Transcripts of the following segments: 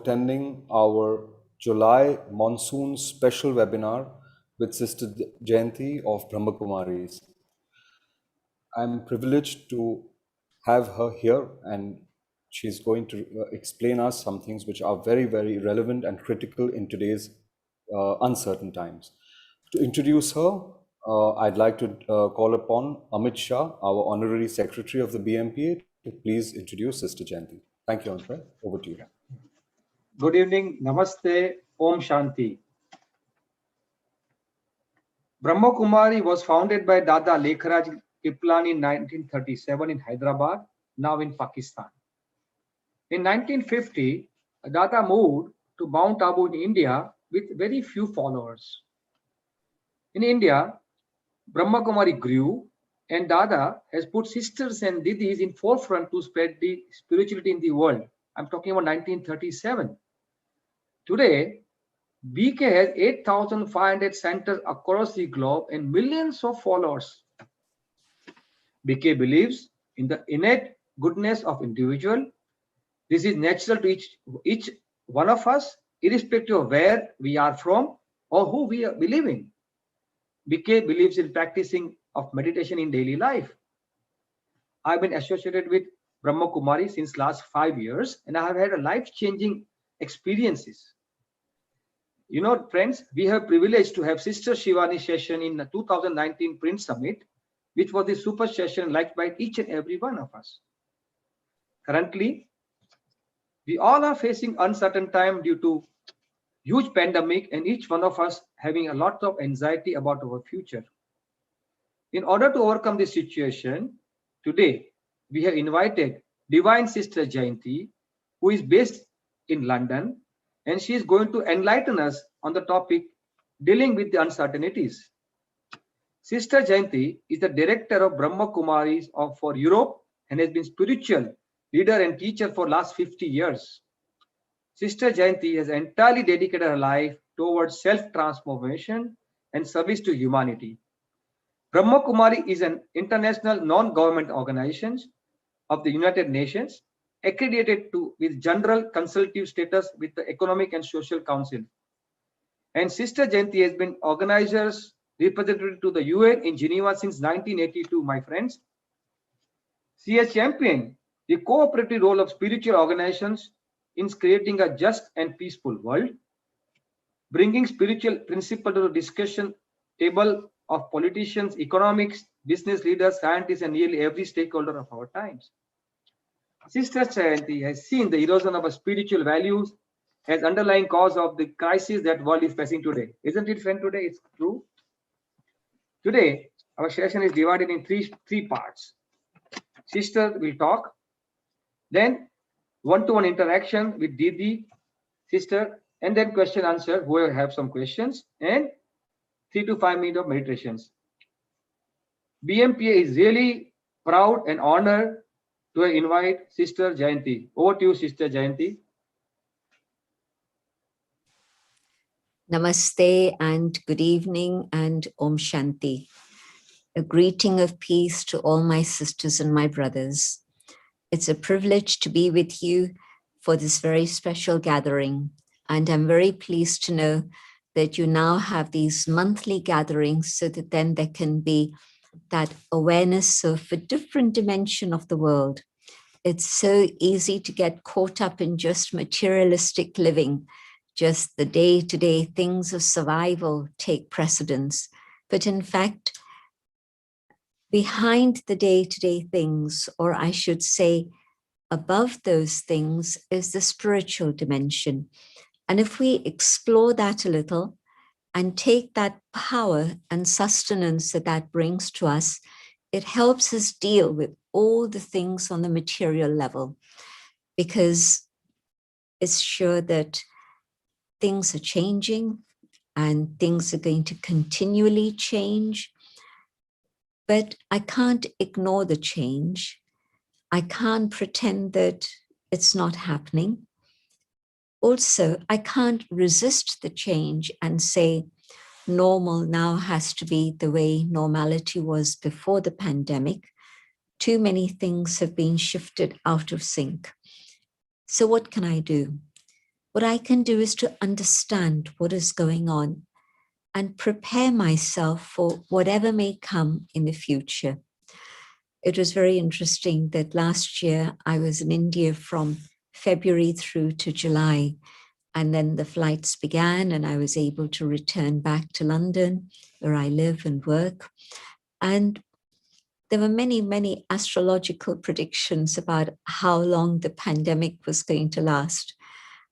attending our July monsoon special webinar with Sister Jayanti of Brahma Kumaris. I'm privileged to have her here, and she's going to explain us some things which are very, very relevant and critical in today's uncertain times. To introduce her, I'd like to call upon Amit Shah, our Honorary Secretary of the BMPA, to please introduce Sister Jayanti. Thank you, Amit. Over to you. Good evening. Namaste. Om Shanti. Brahma Kumari was founded by Dada Lekharaj Kiplani in 1937 in Hyderabad, now in Pakistan. In 1950, Dada moved to Mount Abu in India with very few followers. In India, Brahma Kumari grew, and Dada has put sisters and didis in forefront to spread the spirituality in the world. I'm talking about 1937. Today, BK has 8,500 centers across the globe and millions of followers. BK believes in the innate goodness of individual. This is natural to each one of us, irrespective of where we are from or who we believe in. BK believes in practicing of meditation in daily life. I've been associated with Brahma Kumari since last 5 years, and I have had a life-changing experiences. You know, friends, we have privilege to have Sister Shivani session in the 2019 Print Summit, which was the super session liked by each and every one of us. Currently, we all are facing uncertain time due to huge pandemic, and each one of us having a lot of anxiety about our future. In order to overcome this situation, today we have invited Divine Sister Jayanti, who is based in London, and she is going to enlighten us on the topic dealing with the uncertainties. Sister Jayanti is the director of Brahma Kumaris for Europe and has been spiritual leader and teacher for last 50 years. Sister Jayanti has entirely dedicated her life towards self-transformation and service to humanity. Brahma Kumari is an international non-government organization of the United Nations, accredited with general consultative status with the Economic and Social Council. And Sister Jayanti has been organizers representative to the UN in Geneva since 1982, my friends. She has championed the cooperative role of spiritual organizations in creating a just and peaceful world, bringing spiritual principle to the discussion table of politicians, economics, business leaders, scientists, and nearly every stakeholder of our times. Sister Jayanti has seen the erosion of our spiritual values as underlying cause of the crisis that world is facing today. Isn't it, friend? Today it's true. Today, our session is divided in three parts. Sister will talk, then one-to-one interaction with Didi, sister, and then question answer, whoever have some questions, and 3 to 5 minutes of meditations. BMPA is really proud and honored to invite Sister Jayanti. Over to you, Sister Jayanti. Namaste and good evening and Om Shanti. A greeting of peace to all my sisters and my brothers. It's a privilege to be with you for this very special gathering. And I'm very pleased to know that you now have these monthly gatherings so that then there can be that awareness of a different dimension of the world. It's so easy to get caught up in just materialistic living, just the day-to-day things of survival take precedence. But in fact, behind the day-to-day things, or I should say, above those things is the spiritual dimension. And if we explore that a little and take that power and sustenance that that brings to us, it helps us deal with all the things on the material level, because it's sure that things are changing and things are going to continually change. But I can't ignore the change. I can't pretend that it's not happening. Also, I can't resist the change and say normal now has to be the way normality was before the pandemic. Too many things have been shifted out of sync. So what can I do? what I can do is to understand what is going on and prepare myself for whatever may come in the future. It was very interesting that last year I was in India from February through to July, and then the flights began and I was able to return back to London, where I live and work. And there were many, many astrological predictions about how long the pandemic was going to last.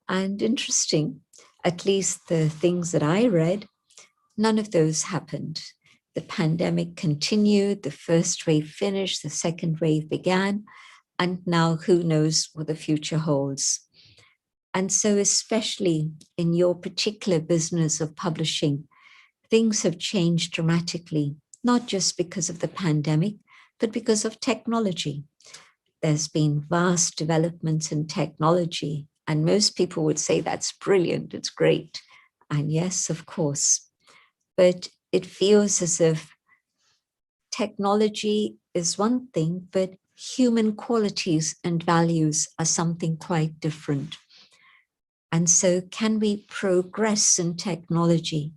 And interesting, at least the things that I read, none of those happened. The pandemic continued, the first wave finished, the second wave began, and now who knows what the future holds. And so especially in your particular business of publishing, things have changed dramatically, not just because of the pandemic, but because of technology. There's been vast developments in technology, and most people would say that's brilliant, it's great. And yes, of course, but it feels as if technology is one thing, but human qualities and values are something quite different. And so can we progress in technology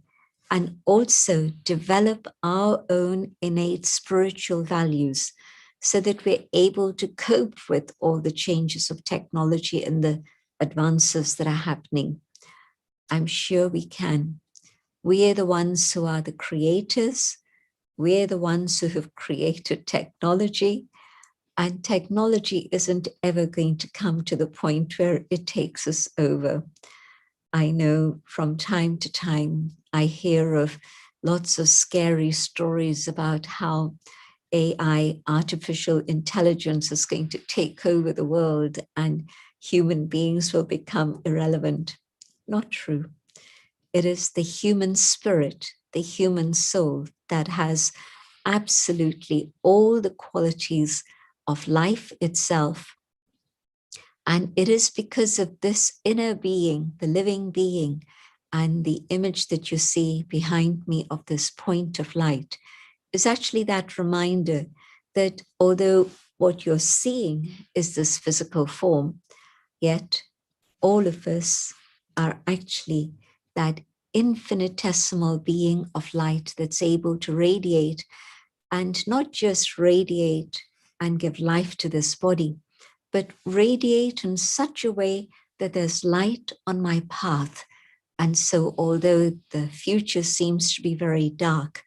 and also develop our own innate spiritual values so that we're able to cope with all the changes of technology and the advances that are happening? I'm sure we can. We are the ones who are the creators. We're the ones who have created technology, and technology isn't ever going to come to the point where it takes us over. I know from time to time, I hear of lots of scary stories about how AI, artificial intelligence, is going to take over the world and human beings will become irrelevant. Not true. It is the human spirit, the human soul that has absolutely all the qualities of life itself. And it is because of this inner being, the living being, and the image that you see behind me of this point of light is actually that reminder that although what you're seeing is this physical form, yet all of us are actually that infinitesimal being of light that's able to radiate, and not just radiate and give life to this body, but radiate in such a way that there's light on my path. And so although the future seems to be very dark,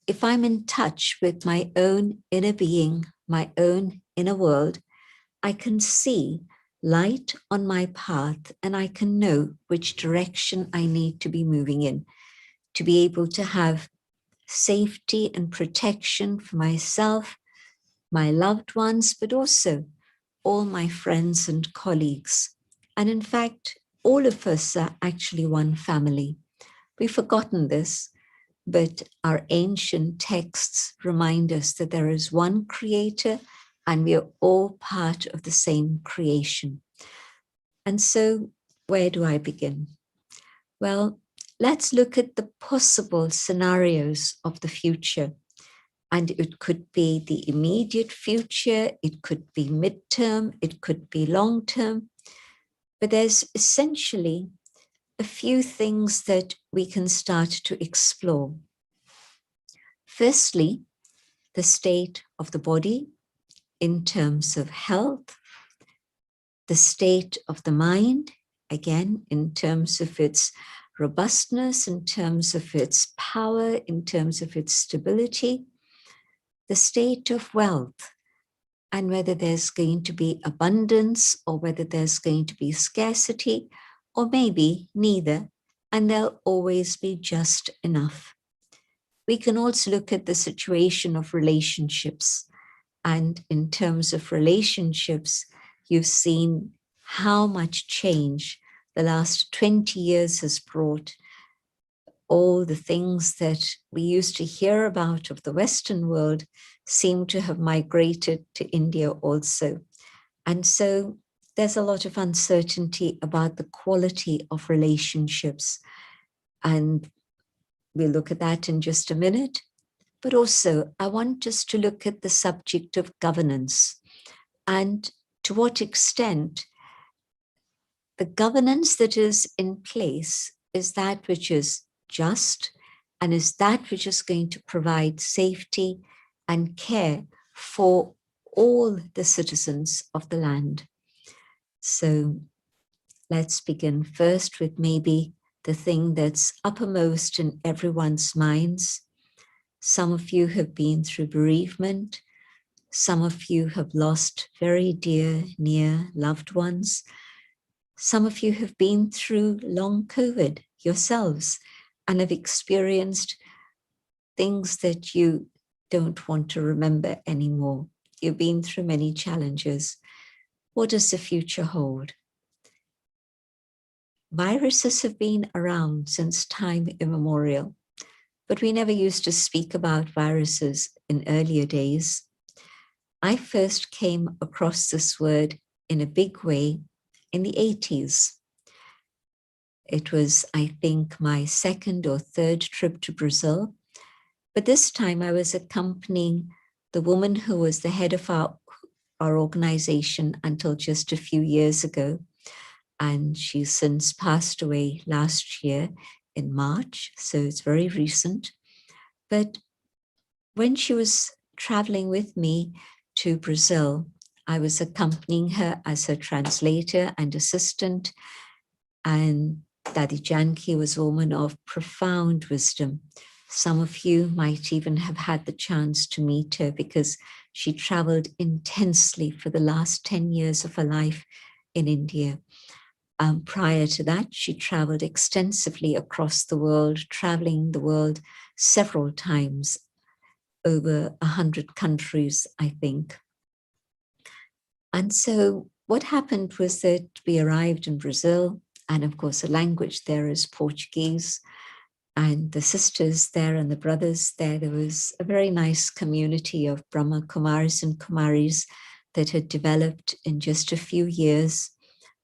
if I'm in touch with my own inner being, my own inner world, I can see light on my path and I can know which direction I need to be moving in to be able to have safety and protection for myself, my loved ones, but also all my friends and colleagues. And in fact, all of us are actually one family. We've forgotten this, but our ancient texts remind us that there is one creator and we are all part of the same creation. And so where do I begin? Well, let's look at the possible scenarios of the future. And it could be the immediate future, it could be midterm, it could be long term. But there's essentially a few things that we can start to explore. Firstly, the state of the body in terms of health, the state of the mind, again, in terms of its robustness, in terms of its power, in terms of its stability, the state of wealth, and whether there's going to be abundance or whether there's going to be scarcity, or maybe neither, and there'll always be just enough. We can also look at the situation of relationships. And in terms of relationships, you've seen how much change the last 20 years has brought. All the things that we used to hear about of the Western world seem to have migrated to India also. And so there's a lot of uncertainty about the quality of relationships. And we'll look at that in just a minute. But also, I want us to look at the subject of governance and to what extent the governance that is in place is that which is just and is that which is going to provide safety and care for all the citizens of the land. So let's begin first with maybe the thing that's uppermost in everyone's minds. Some of you have been through bereavement. Some of you have lost very dear, near loved ones. Some of you have been through long COVID yourselves and have experienced things that you don't want to remember anymore. You've been through many challenges. What does the future hold? Viruses have been around since time immemorial, but we never used to speak about viruses in earlier days. I first came across this word in a big way in the 80s. It was, I think, my second or third trip to Brazil, but this time I was accompanying the woman who was the head of our organization until just a few years ago. And she's since passed away last year in March, so it's very recent. But when she was traveling with me to Brazil, I was accompanying her as her translator and assistant. And Dadi Janki was a woman of profound wisdom. Some of you might even have had the chance to meet her because she traveled intensely for the last 10 years of her life in India. Prior to that, she traveled extensively across the world, traveling the world several times, over 100 countries, I think. And so what happened was that we arrived in Brazil, and of course, the language there is Portuguese, and the sisters there and the brothers there was a very nice community of Brahma Kumaris and Kumaris that had developed in just a few years.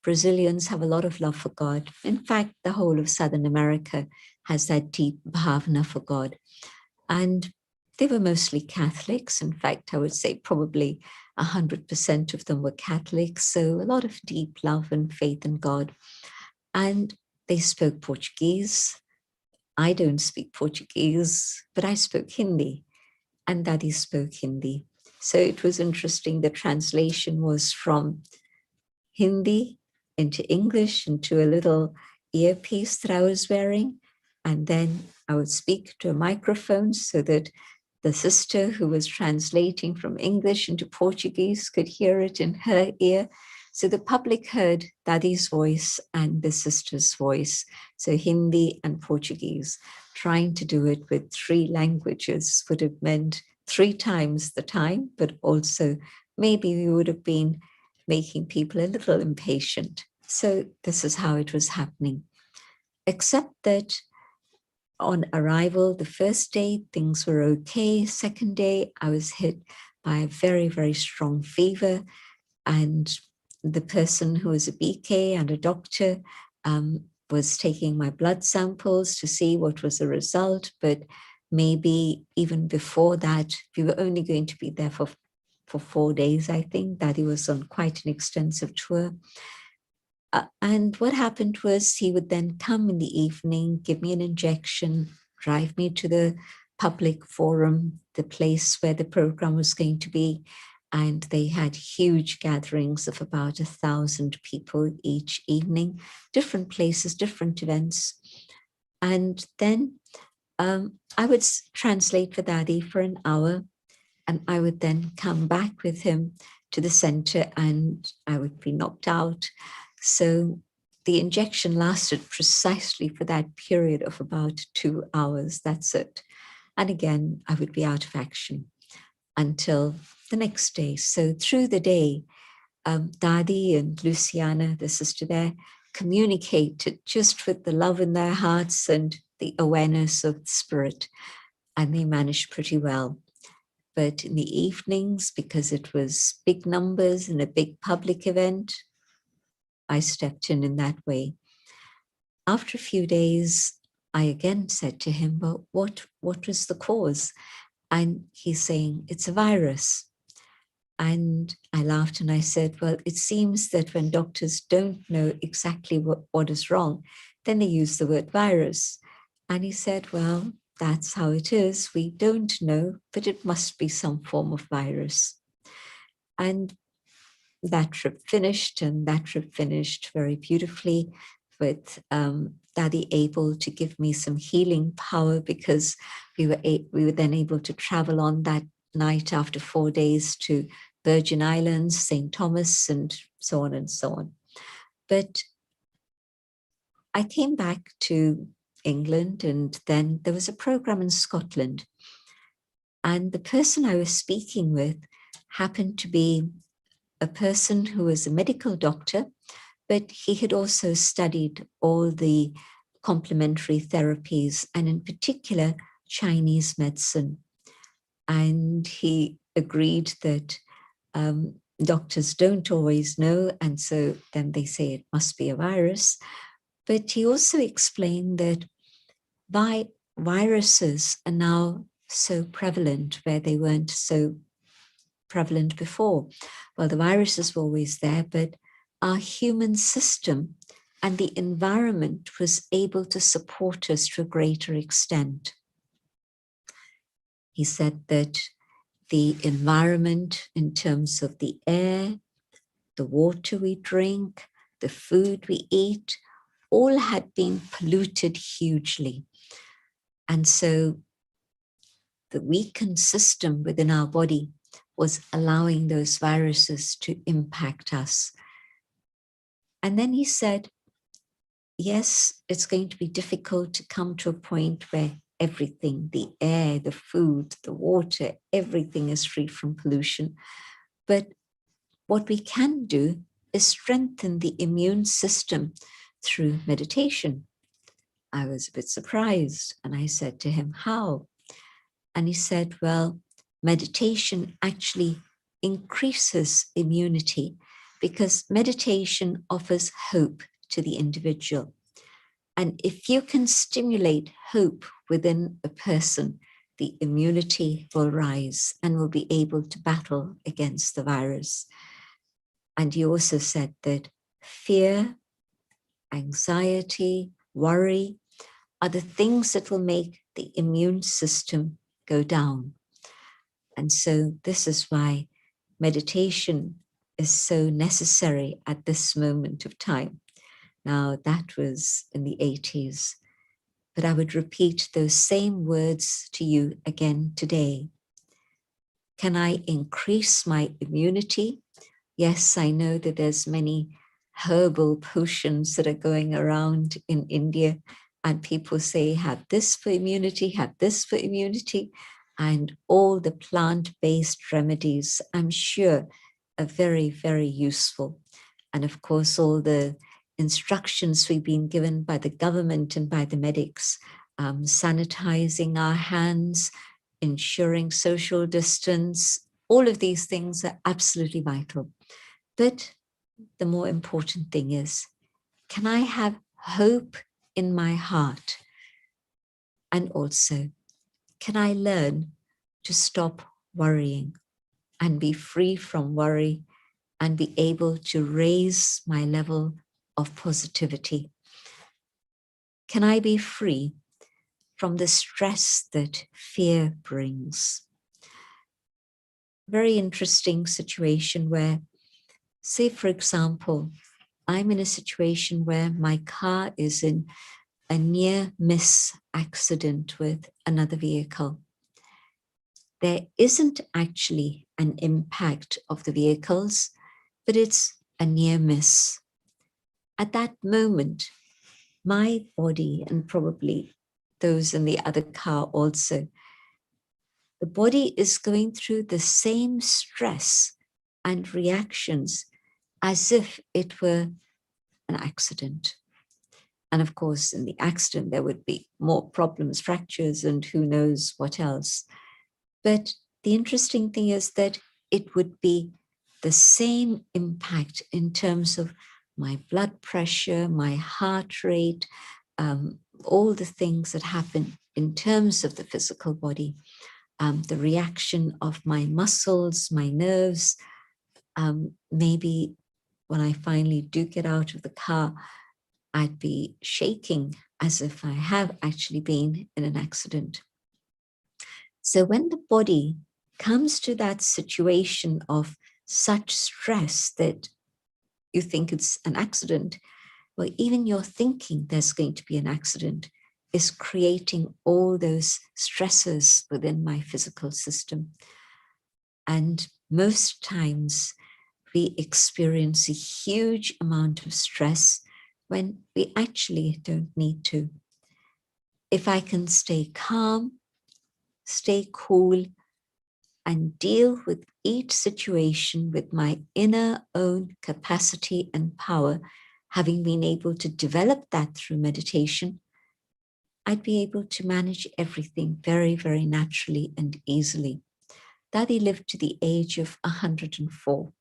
Brazilians have a lot of love for God. In fact, the whole of Southern America has that deep bhavana for God. And they were mostly Catholics. In fact, I would say probably 100% of them were Catholics. So a lot of deep love and faith in God. And they spoke Portuguese. I don't speak Portuguese, but I spoke Hindi, and Dadi spoke Hindi. So it was interesting. The translation was from Hindi into English, into a little earpiece that I was wearing. And then I would speak to a microphone so that the sister who was translating from English into Portuguese could hear it in her ear. So the public heard Dadi's voice and the sister's voice. So Hindi and Portuguese. Trying to do it with 3 languages would have meant 3 times the time, but also maybe we would have been making people a little impatient. So this is how it was happening. Except that on arrival, the first day, things were okay. Second day, I was hit by a very, very strong fever. And the person who was a BK and a doctor was taking my blood samples to see what was the result. But maybe even before that, we were only going to be there for 4 days, I think. Daddy was on quite an extensive tour. And what happened was he would then come in the evening, give me an injection, drive me to the public forum, the place where the program was going to be. And they had huge gatherings of about 1,000 people each evening, different places, different events. And then I would translate for Daddy for an hour, and I would then come back with him to the center and I would be knocked out. So the injection lasted precisely for that period of about 2 hours. That's it. And again, I would be out of action until the next day. So through the day, Dadi and Luciana, the sister there, communicated just with the love in their hearts and the awareness of the spirit. And they managed pretty well. But in the evenings, because it was big numbers and a big public event, I stepped in that way. After a few days, I again said to him, well, what was the cause? And he's saying, it's a virus. And I laughed and I said, well, it seems that when doctors don't know exactly what is wrong, then they use the word virus. And he said, well, that's how it is. We don't know, but it must be some form of virus. And that trip finished, and that trip finished very beautifully with Daddy able to give me some healing power, because we were then able to travel on that night after 4 days to Virgin Islands, St. Thomas, and so on and so on. But I came back to England, and then there was a program in Scotland. And the person I was speaking with happened to be a person who was a medical doctor, but he had also studied all the complementary therapies, and in particular, Chinese medicine. And he agreed that doctors don't always know, and so then they say it must be a virus. But he also explained that viruses are now so prevalent where they weren't so prevalent before. Well, the viruses were always there, but our human system and the environment was able to support us to a greater extent. He said that the environment in terms of the air, the water we drink, the food we eat, all had been polluted hugely. And so the weakened system within our body was allowing those viruses to impact us. And then he said, yes, it's going to be difficult to come to a point where everything, the air, the food, the water, everything is free from pollution. But what we can do is strengthen the immune system through meditation. I was a bit surprised, and I said to him, how? And he said, well, meditation actually increases immunity, because meditation offers hope to the individual. And if you can stimulate hope within a person, the immunity will rise and will be able to battle against the virus. And he also said that fear, anxiety, worry are the things that will make the immune system go down. And so this is why meditation is so necessary at this moment of time. Now, that was in the 80s, but I would repeat those same words to you again today. Can I increase my immunity? Yes, I know that there's many herbal potions that are going around in India, and people say, have this for immunity, have this for immunity, and all the plant-based remedies, I'm sure, are very, very useful. And of course, all the instructions we've been given by the government and by the medics, sanitizing our hands, ensuring social distance, all of these things are absolutely vital. But the more important thing is, can I have hope in my heart? And also, can I learn to stop worrying and be free from worry and be able to raise my level of positivity? Can I be free from the stress that fear brings? Very interesting situation where, say, for example, I'm in a situation where my car is in a near miss accident with another vehicle. There isn't actually an impact of the vehicles, but it's a near miss. At that moment, my body, and probably those in the other car also, the body is going through the same stress and reactions as if it were an accident. And of course, in the accident, there would be more problems, fractures, and who knows what else. But the interesting thing is that it would be the same impact in terms of my blood pressure, my heart rate, all the things that happen in terms of the physical body, the reaction of my muscles, my nerves, maybe when I finally do get out of the car, I'd be shaking as if I have actually been in an accident. So when the body comes to that situation of such stress that you think it's an accident, or even your thinking there's going to be an accident, is creating all those stresses within my physical system. And most times we experience a huge amount of stress when we actually don't need to. If I can stay calm, stay cool, and deal with each situation with my inner own capacity and power, having been able to develop that through meditation, I'd be able to manage everything very, very naturally and easily. Dadi lived to the age of 104.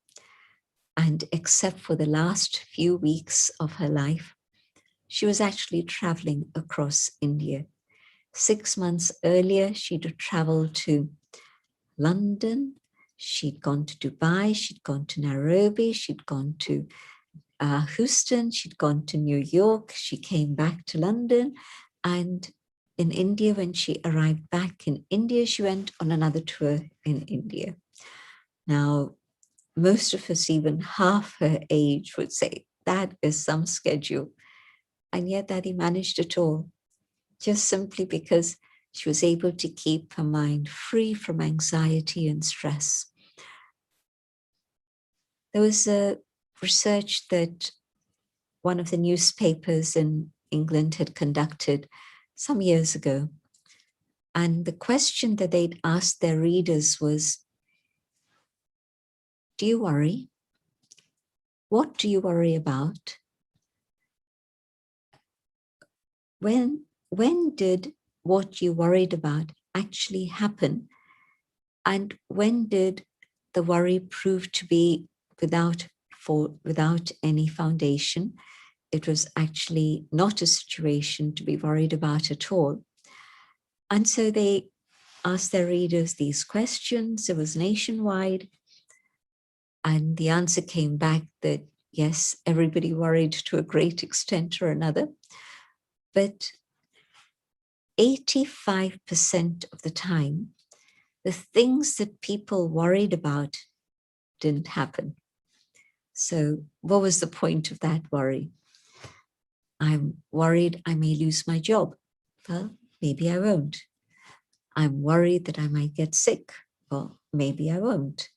And except for the last few weeks of her life, she was actually traveling across India. 6 months earlier, she'd traveled to London, she'd gone to Dubai, she'd gone to Nairobi, she'd gone to Houston, she'd gone to New York, she came back to London, and in India, when she arrived back in India, she went on another tour in India. Now, most of us, even half her age, would say that is some schedule. And yet Dadi managed it all, just simply because she was able to keep her mind free from anxiety and stress. There was a research that one of the newspapers in England had conducted some years ago. And the question that they'd asked their readers was, do you worry? What do you worry about? When did what you worried about actually happen? And when did the worry prove to be without any foundation? It was actually not a situation to be worried about at all. And so they asked their readers these questions. It was nationwide. And the answer came back that, yes, everybody worried to a great extent or another. But 85% of the time, the things that people worried about didn't happen. So what was the point of that worry? I'm worried I may lose my job. Well, maybe I won't. I'm worried that I might get sick. Well, maybe I won't.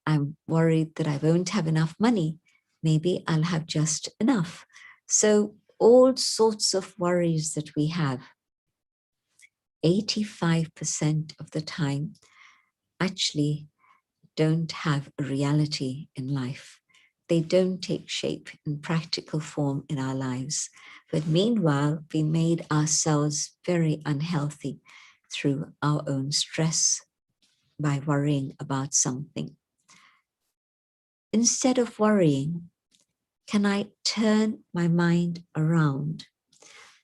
I'm worried that I won't have enough money. Maybe I'll have just enough. So all sorts of worries that we have, 85% of the time actually don't have a reality in life. They don't take shape in practical form in our lives. But meanwhile, we made ourselves very unhealthy through our own stress by worrying about something. Instead of worrying, can I turn my mind around?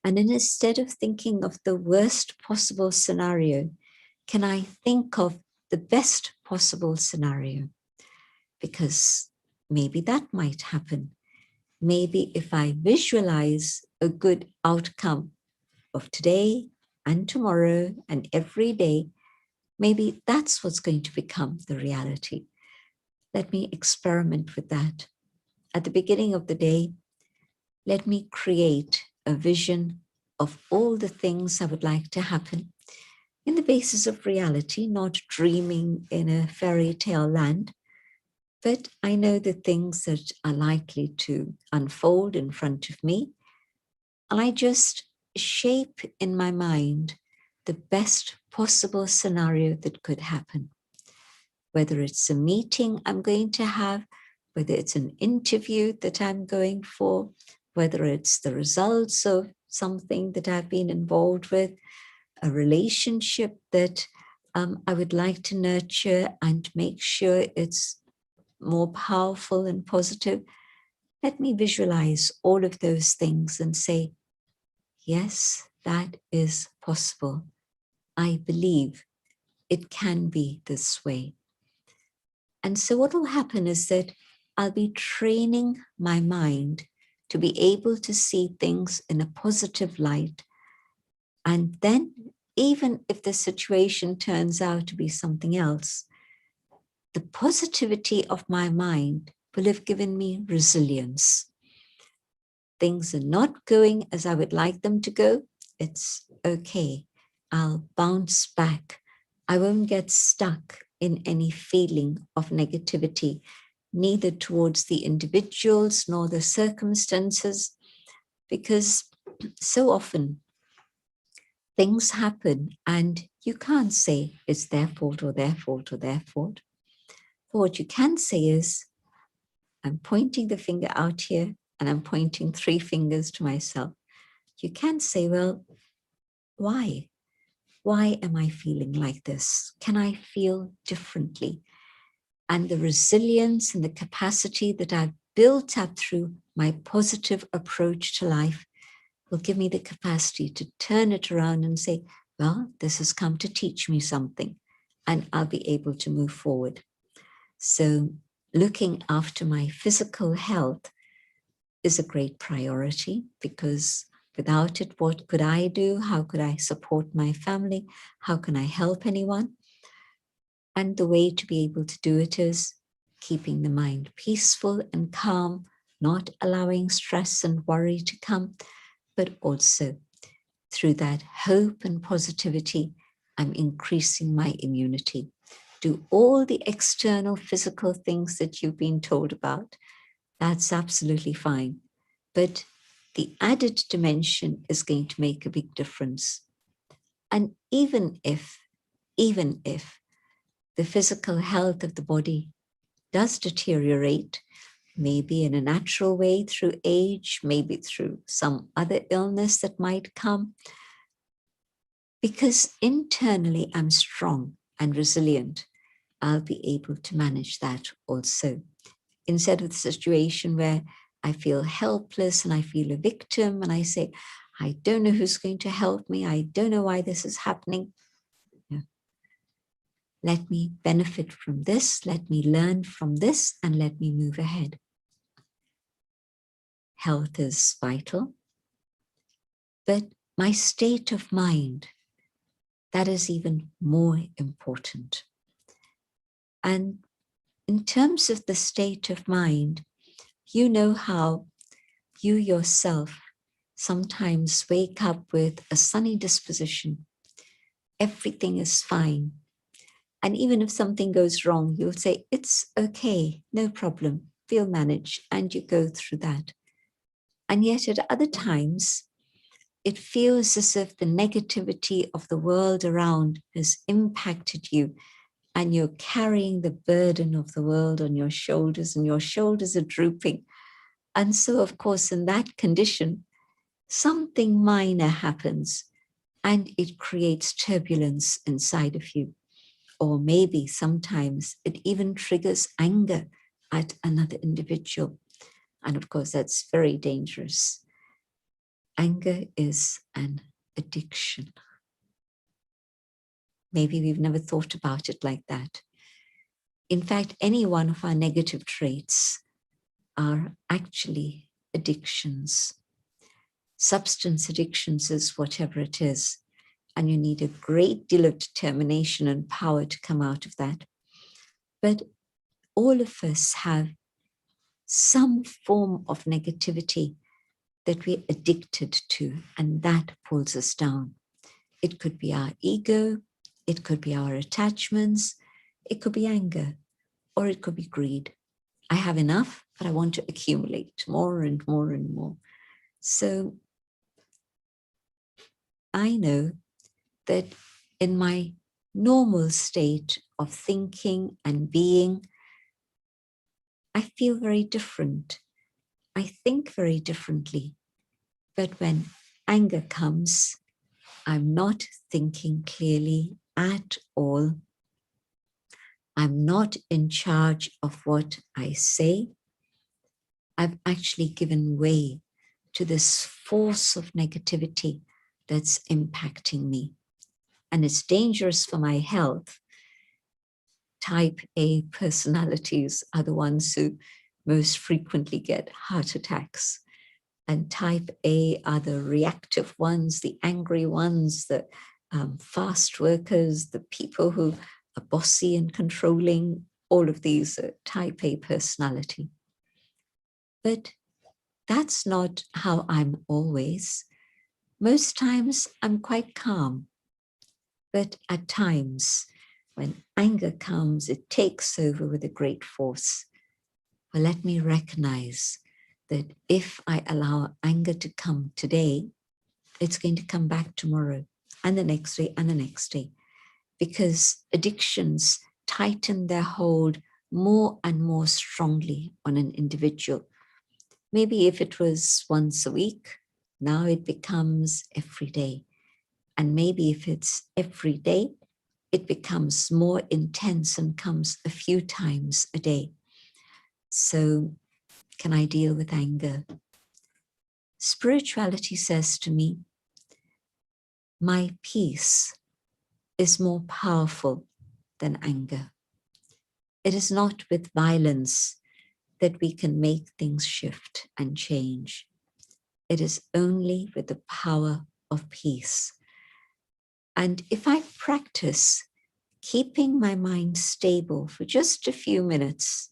And instead of thinking of the worst possible scenario, can I think of the best possible scenario? Because maybe that might happen. Maybe if I visualize a good outcome of today and tomorrow and every day, maybe that's what's going to become the reality. Let me experiment with that. At the beginning of the day, let me create a vision of all the things I would like to happen in the basis of reality, not dreaming in a fairy tale land. But I know the things that are likely to unfold in front of me. And I just shape in my mind the best possible scenario that could happen. Whether it's a meeting I'm going to have, whether it's an interview that I'm going for, whether it's the results of something that I've been involved with, a relationship that I would like to nurture and make sure it's more powerful and positive. Let me visualize all of those things and say, yes, that is possible. I believe it can be this way. And so what will happen is that I'll be training my mind to be able to see things in a positive light. And then, even if the situation turns out to be something else, the positivity of my mind will have given me resilience. Things are not going as I would like them to go. It's okay. I'll bounce back. I won't get stuck in any feeling of negativity, neither towards the individuals nor the circumstances, because so often things happen and you can't say it's their fault or their fault or their fault. But what you can say is, I'm pointing the finger out here and I'm pointing 3 fingers to myself. You can say, well, why? Why am I feeling like this? Can I feel differently? And the resilience and the capacity that I've built up through my positive approach to life will give me the capacity to turn it around and say, well, this has come to teach me something, and I'll be able to move forward. So looking after my physical health is a great priority, because without it, what could I do? How could I support my family? How can I help anyone? And the way to be able to do it is keeping the mind peaceful and calm, not allowing stress and worry to come, but also through that hope and positivity, I'm increasing my immunity. Do all the external physical things that you've been told about. That's absolutely fine. But the added dimension is going to make a big difference. And even if the physical health of the body does deteriorate, maybe in a natural way through age, maybe through some other illness that might come, because internally I'm strong and resilient, I'll be able to manage that also. Instead of the situation where I feel helpless and I feel a victim and I say, I don't know who's going to help me. I don't know why this is happening. Yeah. Let me benefit from this. Let me learn from this and let me move ahead. Health is vital, but my state of mind, that is even more important. And in terms of the state of mind, you know how you yourself sometimes wake up with a sunny disposition. Everything is fine. And even if something goes wrong, you'll say, it's okay, no problem, we'll manage, and you go through that. And yet at other times, it feels as if the negativity of the world around has impacted you, and you're carrying the burden of the world on your shoulders, and your shoulders are drooping. And so, of course, in that condition, something minor happens and it creates turbulence inside of you. Or maybe sometimes it even triggers anger at another individual. And of course, that's very dangerous. Anger is an addiction. Maybe we've never thought about it like that. In fact, any one of our negative traits are actually addictions. Substance addictions is whatever it is, and you need a great deal of determination and power to come out of that. But all of us have some form of negativity that we're addicted to, and that pulls us down. It could be our ego, it could be our attachments, it could be anger, or it could be greed. I have enough, but I want to accumulate more and more and more. So I know that in my normal state of thinking and being, I feel very different. I think very differently. But when anger comes, I'm not thinking clearly at all. I'm not in charge of what I say. I've actually given way to this force of negativity that's impacting me. And it's dangerous for my health type A personalities are the ones who most frequently get heart attacks. And type A are the reactive ones, the angry ones, the fast workers, the people who are bossy and controlling. All of these are type A personality. But that's not how I'm always. Most times I'm quite calm. But at times, when anger comes, it takes over with a great force. Well, let me recognize that if I allow anger to come today, it's going to come back tomorrow and the next day and the next day, because addictions tighten their hold more and more strongly on an individual. Maybe if it was once a week, now it becomes every day. And maybe if it's every day, it becomes more intense and comes a few times a day. So can I deal with anger? Spirituality says to me, my peace is more powerful than anger. It is not with violence that we can make things shift and change. It is only with the power of peace. And if I practice keeping my mind stable for just a few minutes,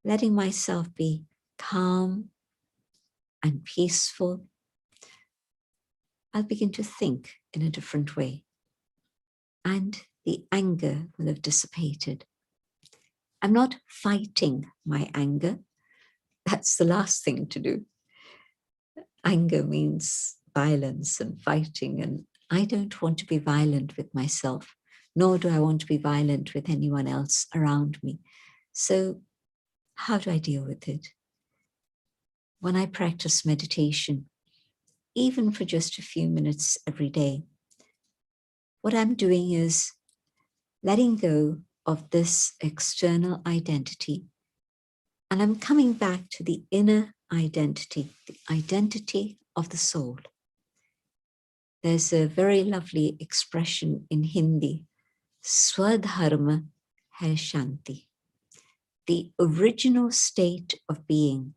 letting myself be calm and peaceful, I'll begin to think in a different way. And the anger will have dissipated. I'm not fighting my anger. That's the last thing to do. Anger means violence and fighting, and I don't want to be violent with myself, nor do I want to be violent with anyone else around me. So how do I deal with it? When I practice meditation, even for just a few minutes every day, what I'm doing is letting go of this external identity, and I'm coming back to the inner identity, the identity of the soul. There's a very lovely expression in Hindi, Swadharma hai Shanti. The original state of being,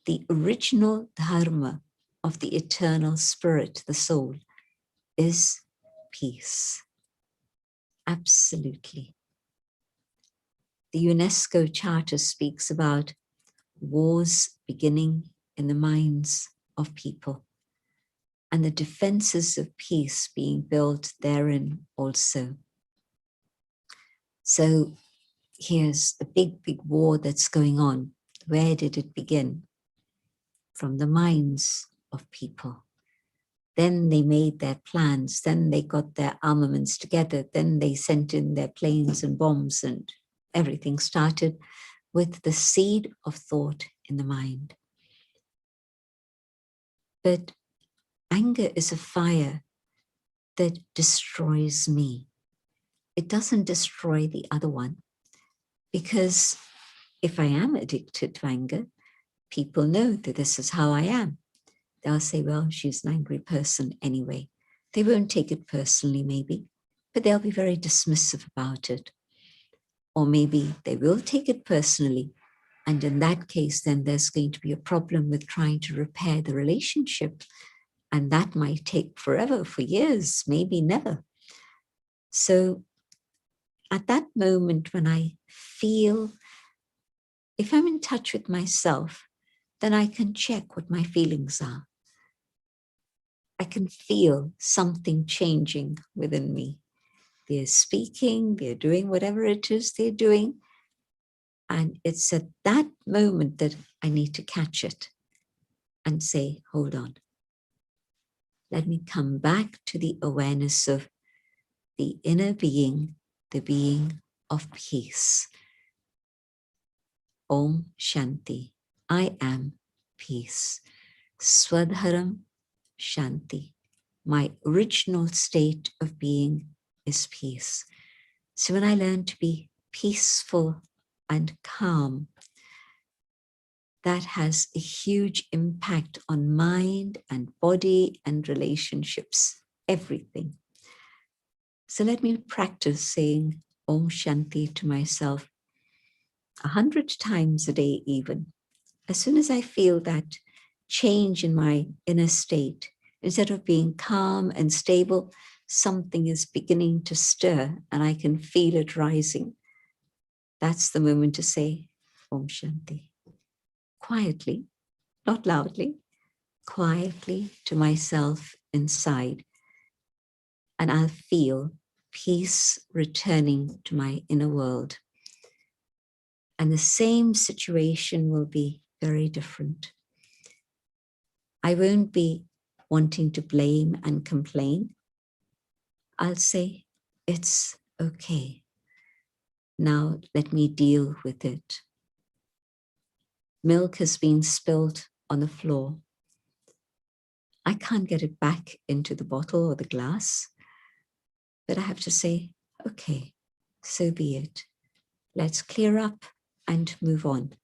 the original dharma of the eternal spirit, the soul, is peace. Absolutely. The UNESCO Charter speaks about wars beginning in the minds of people, and the defenses of peace being built therein also. So here's the big war that's going on. Where did it begin? From the minds of people. Then they made their plans, then they got their armaments together, then they sent in their planes and bombs, and everything started with the seed of thought in the mind. But anger is a fire that destroys me. It doesn't destroy the other one, because if I am addicted to anger, people know that this is how I am. They'll say, well, she's an angry person anyway. They won't take it personally, maybe, but they'll be very dismissive about it. Or maybe they will take it personally. And in that case, then there's going to be a problem with trying to repair the relationship. And that might take forever, for years, maybe never. So at that moment when I feel, if I'm in touch with myself, then I can check what my feelings are. I can feel something changing within me. They're speaking, they're doing whatever it is they're doing. And it's at that moment that I need to catch it and say, hold on. Let me come back to the awareness of the inner being, the being of peace. Om Shanti. I am peace. Swadharam Shanti. My original state of being is peace. So when I learn to be peaceful and calm, that has a huge impact on mind and body and relationships, everything. So let me practice saying Om Shanti to myself 100 times a day even. As soon as I feel that change in my inner state, instead of being calm and stable, something is beginning to stir and I can feel it rising. That's the moment to say Om Shanti. Quietly, not loudly, quietly to myself inside. And I'll feel peace returning to my inner world. And the same situation will be very different. I won't be wanting to blame and complain. I'll say, it's okay. Now let me deal with it. Milk has been spilled on the floor. I can't get it back into the bottle or the glass, but I have to say, okay, so be it. Let's clear up and move on.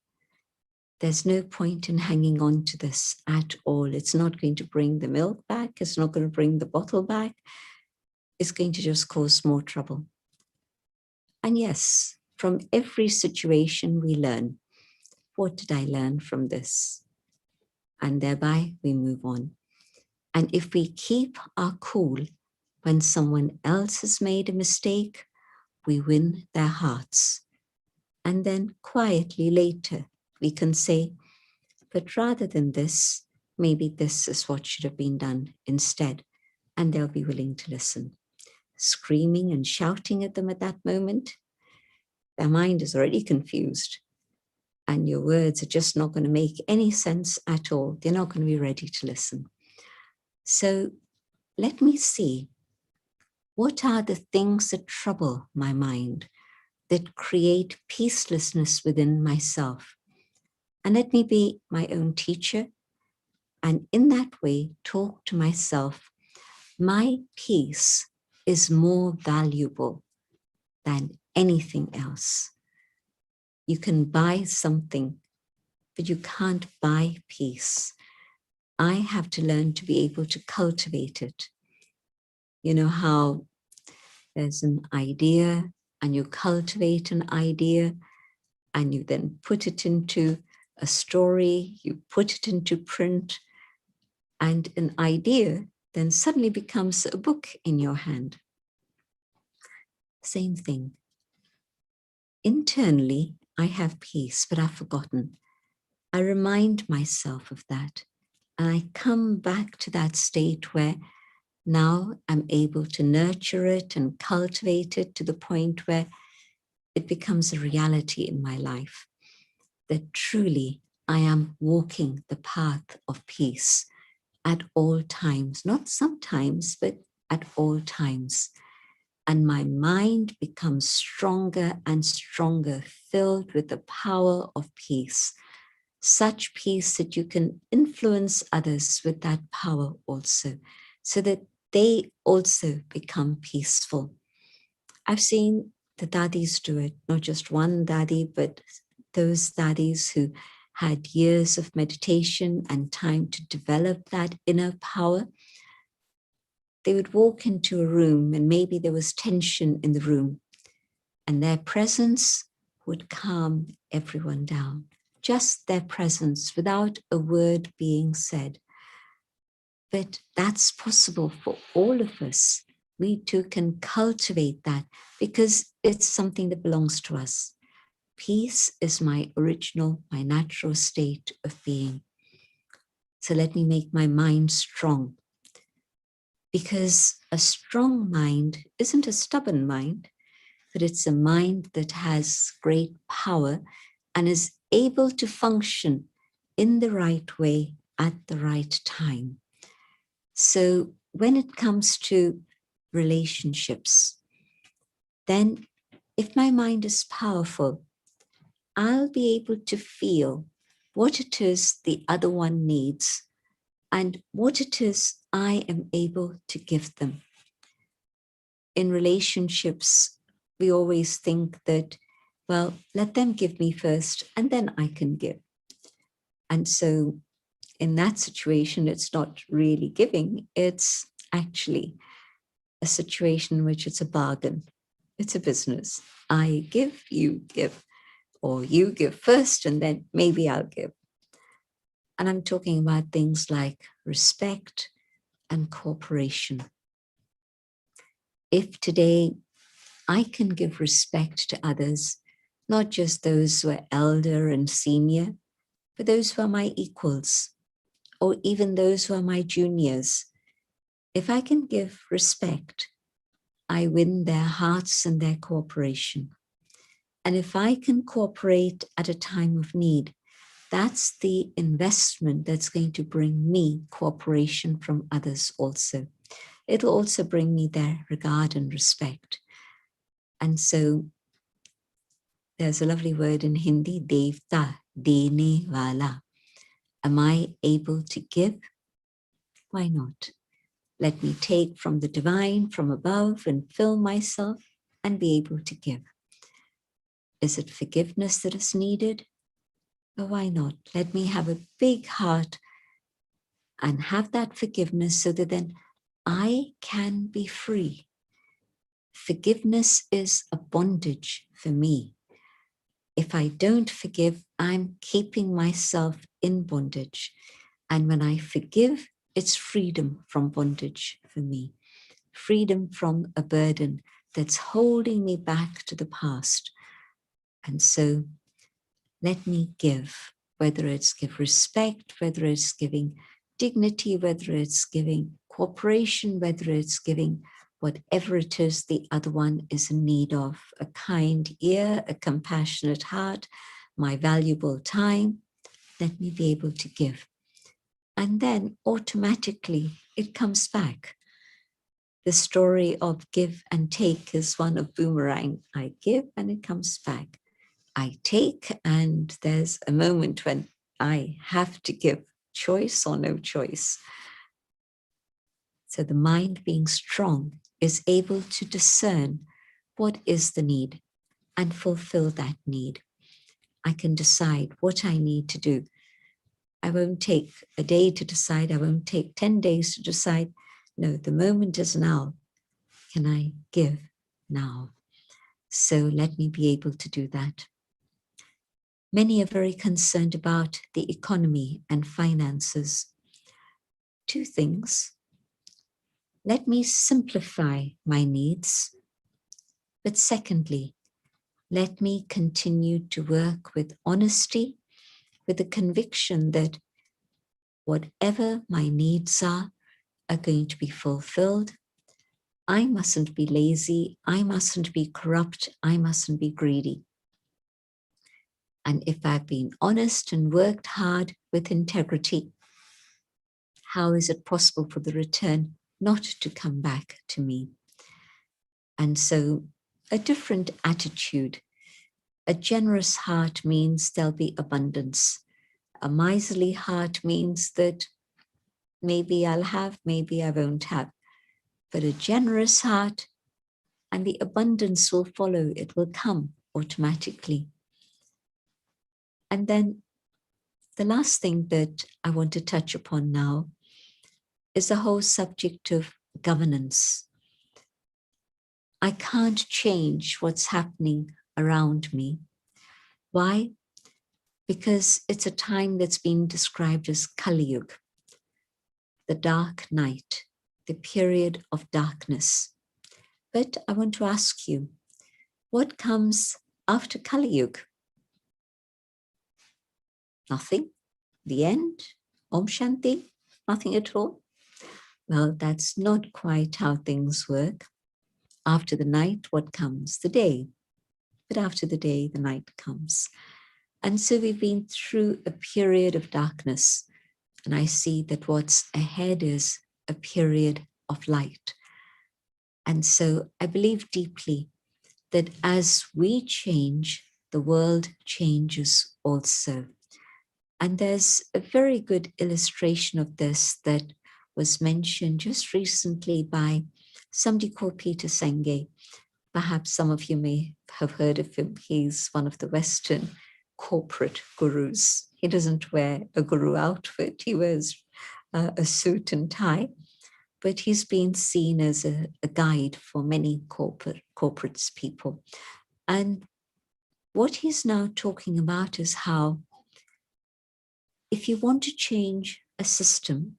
There's no point in hanging on to this at all. It's not going to bring the milk back. It's not going to bring the bottle back. It's going to just cause more trouble. And yes, from every situation we learn. What did I learn from this? And thereby we move on. And if we keep our cool when someone else has made a mistake, we win their hearts. And then quietly later, we can say, but rather than this, maybe this is what should have been done instead. And they'll be willing to listen. Screaming and shouting at them at that moment, their mind is already confused. And your words are just not going to make any sense at all. They're not going to be ready to listen. So let me see, what are the things that trouble my mind, that create peacelessness within myself? And let me be my own teacher. And in that way, talk to myself. My peace is more valuable than anything else. You can buy something, but you can't buy peace. I have to learn to be able to cultivate it. You know how there's an idea and you cultivate an idea and you then put it into a story, you put it into print, and an idea then suddenly becomes a book in your hand. Same thing. Internally, I have peace, but I've forgotten. I remind myself of that. And I come back to that state where now I'm able to nurture it and cultivate it to the point where it becomes a reality in my life, that truly I am walking the path of peace at all times, not sometimes, but at all times. And my mind becomes stronger and stronger, filled with the power of peace. Such peace that you can influence others with that power also, so that they also become peaceful. I've seen the dadis do it, not just one daddy, but those daddies who had years of meditation and time to develop that inner power. They would walk into a room and maybe there was tension in the room, and their presence would calm everyone down. Just their presence without a word being said. But that's possible for all of us. We too can cultivate that because it's something that belongs to us. Peace is my original, my natural state of being. So let me make my mind strong. Because a strong mind isn't a stubborn mind, but it's a mind that has great power and is able to function in the right way at the right time. So when it comes to relationships, then if my mind is powerful, I'll be able to feel what it is the other one needs and what it is I am able to give them. In relationships, we always think that, well, let them give me first and then I can give. And so in that situation, it's not really giving, it's actually a situation in which it's a bargain. It's a business. I give, you give, or you give first and then maybe I'll give. And I'm talking about things like respect and cooperation. If today I can give respect to others, not just those who are elder and senior, but those who are my equals, or even those who are my juniors. If I can give respect, I win their hearts and their cooperation. And if I can cooperate at a time of need, that's the investment that's going to bring me cooperation from others also. It'll also bring me their regard and respect. And so there's a lovely word in Hindi, devta, dene wala. Am I able to give? Why not? Let me take from the divine, from above, and fill myself and be able to give. Is it forgiveness that is needed? Or why not? Let me have a big heart and have that forgiveness so that then I can be free. Forgiveness is a bondage for me. If I don't forgive, I'm keeping myself in bondage. And when I forgive, it's freedom from bondage for me. Freedom from a burden that's holding me back to the past. And so let me give, whether it's give respect, whether it's giving dignity, whether it's giving cooperation, whether it's giving whatever it is the other one is in need of, a kind ear, a compassionate heart, my valuable time, let me be able to give. And then automatically it comes back. The story of give and take is one of boomerang. I give and it comes back. I take and there's a moment when I have to give, choice or no choice. So the mind being strong is able to discern what is the need and fulfill that need. I can decide what I need to do. I won't take a day to decide. I won't take 10 days to decide. No, the moment is now. Can I give now? So let me be able to do that. Many are very concerned about the economy and finances. Two things. Let me simplify my needs. But secondly, let me continue to work with honesty, with the conviction that whatever my needs are going to be fulfilled. I mustn't be lazy. I mustn't be corrupt. I mustn't be greedy. And if I've been honest and worked hard with integrity, how is it possible for the return not to come back to me? And so a different attitude. A generous heart means there'll be abundance. A miserly heart means that maybe I'll have, maybe I won't have. But a generous heart and the abundance will follow. It will come automatically. And then the last thing that I want to touch upon now is the whole subject of governance. I can't change what's happening around me. Why? Because it's a time that's been described as Kali Yuga, the dark night, the period of darkness. But I want to ask you, what comes after Kali Yuga? Nothing? The end? Om Shanti? Nothing at all? Well, that's not quite how things work. After the night, what comes? The day. But after the day, the night comes. And so we've been through a period of darkness. And I see that what's ahead is a period of light. And so I believe deeply that as we change, the world changes also. And there's a very good illustration of this that was mentioned just recently by somebody called Peter Senge. Perhaps some of you may have heard of him. He's one of the Western corporate gurus. He doesn't wear a guru outfit. He wears a suit and tie. but he's been seen as a guide for many corporates people. And what he's now talking about is how if you want to change a system,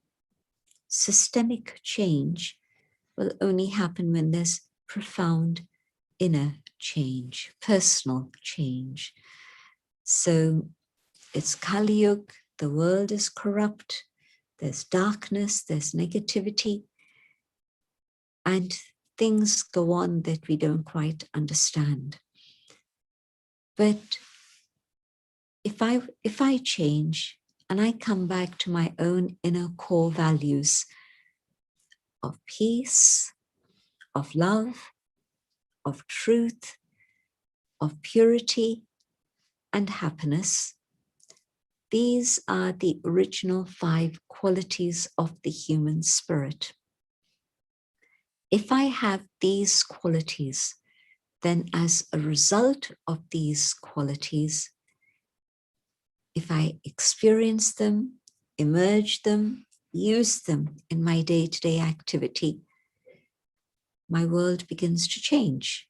systemic change will only happen when there's profound inner change, personal change. So it's Kali Yuga, the world is corrupt, there's darkness, there's negativity, and things go on that we don't quite understand. But if I change and I come back to my own inner core values of peace, of love, of truth, of purity and happiness, these are the original 5 qualities of the human spirit. If I have these qualities, then as a result of these qualities, if I experience them, emerge them, use them in my day-to-day activity, my world begins to change.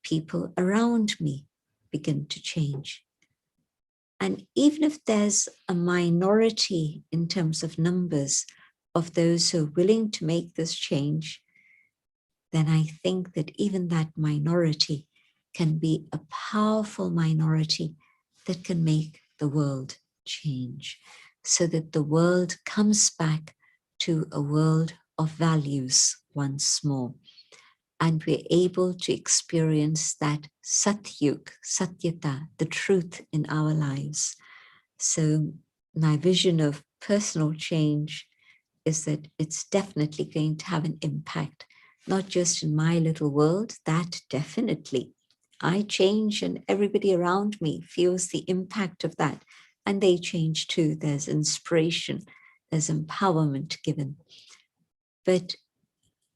People around me begin to change. And even if there's a minority in terms of numbers of those who are willing to make this change, then I think that even that minority can be a powerful minority that can make the world change, so that the world comes back to a world of values once more. And we're able to experience that Satyug, Satyata, the truth in our lives. So my vision of personal change is that it's definitely going to have an impact, not just in my little world, that definitely. I change and everybody around me feels the impact of that. And they change too. There's inspiration, there's empowerment given. But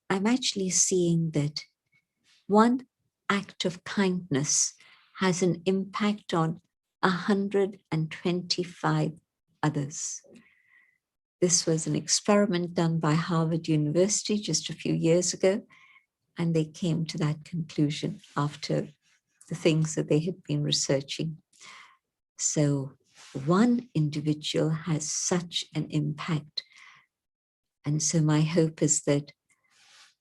I'm actually seeing that one act of kindness has an impact on 125 others. This was an experiment done by Harvard University just a few years ago, and they came to that conclusion after the things that they had been researching. So one individual has such an impact. And so my hope is that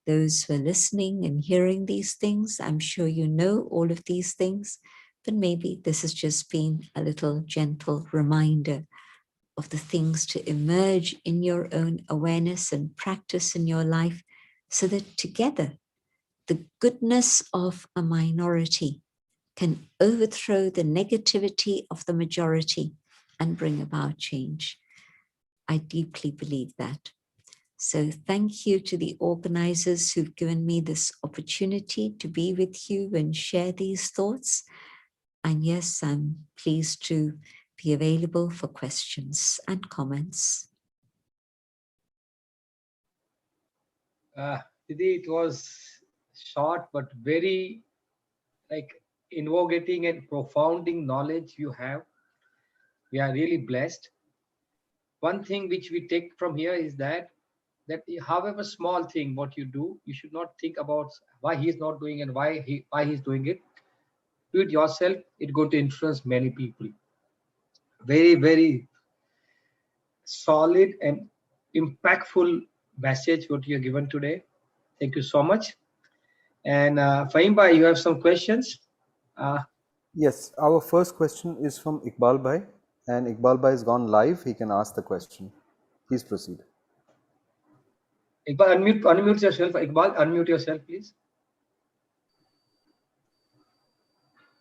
those who are listening and hearing these things, I'm sure you know all of these things, but maybe this has just been a little gentle reminder of the things to emerge in your own awareness and practice in your life, so that together the goodness of a minority can overthrow the negativity of the majority and bring about change. I deeply believe that. So thank you to the organizers who've given me this opportunity to be with you and share these thoughts. And yes, I'm pleased to be available for questions and comments. Didi, it was short but very invocating and profounding knowledge you have. We are really blessed. One thing which we take from here is that however small thing what you do, you should not think about why he's not doing and why he's doing it. Do it yourself. It's going to influence many people. Very, very solid and impactful message what you have given today. Thank you so much. And Fahim Bhai, you have some questions? Yes, our first question is from Iqbal Bhai, and Iqbal Bhai has gone live. He can ask the question. Please proceed. Iqbal, unmute yourself. Iqbal, unmute yourself, please.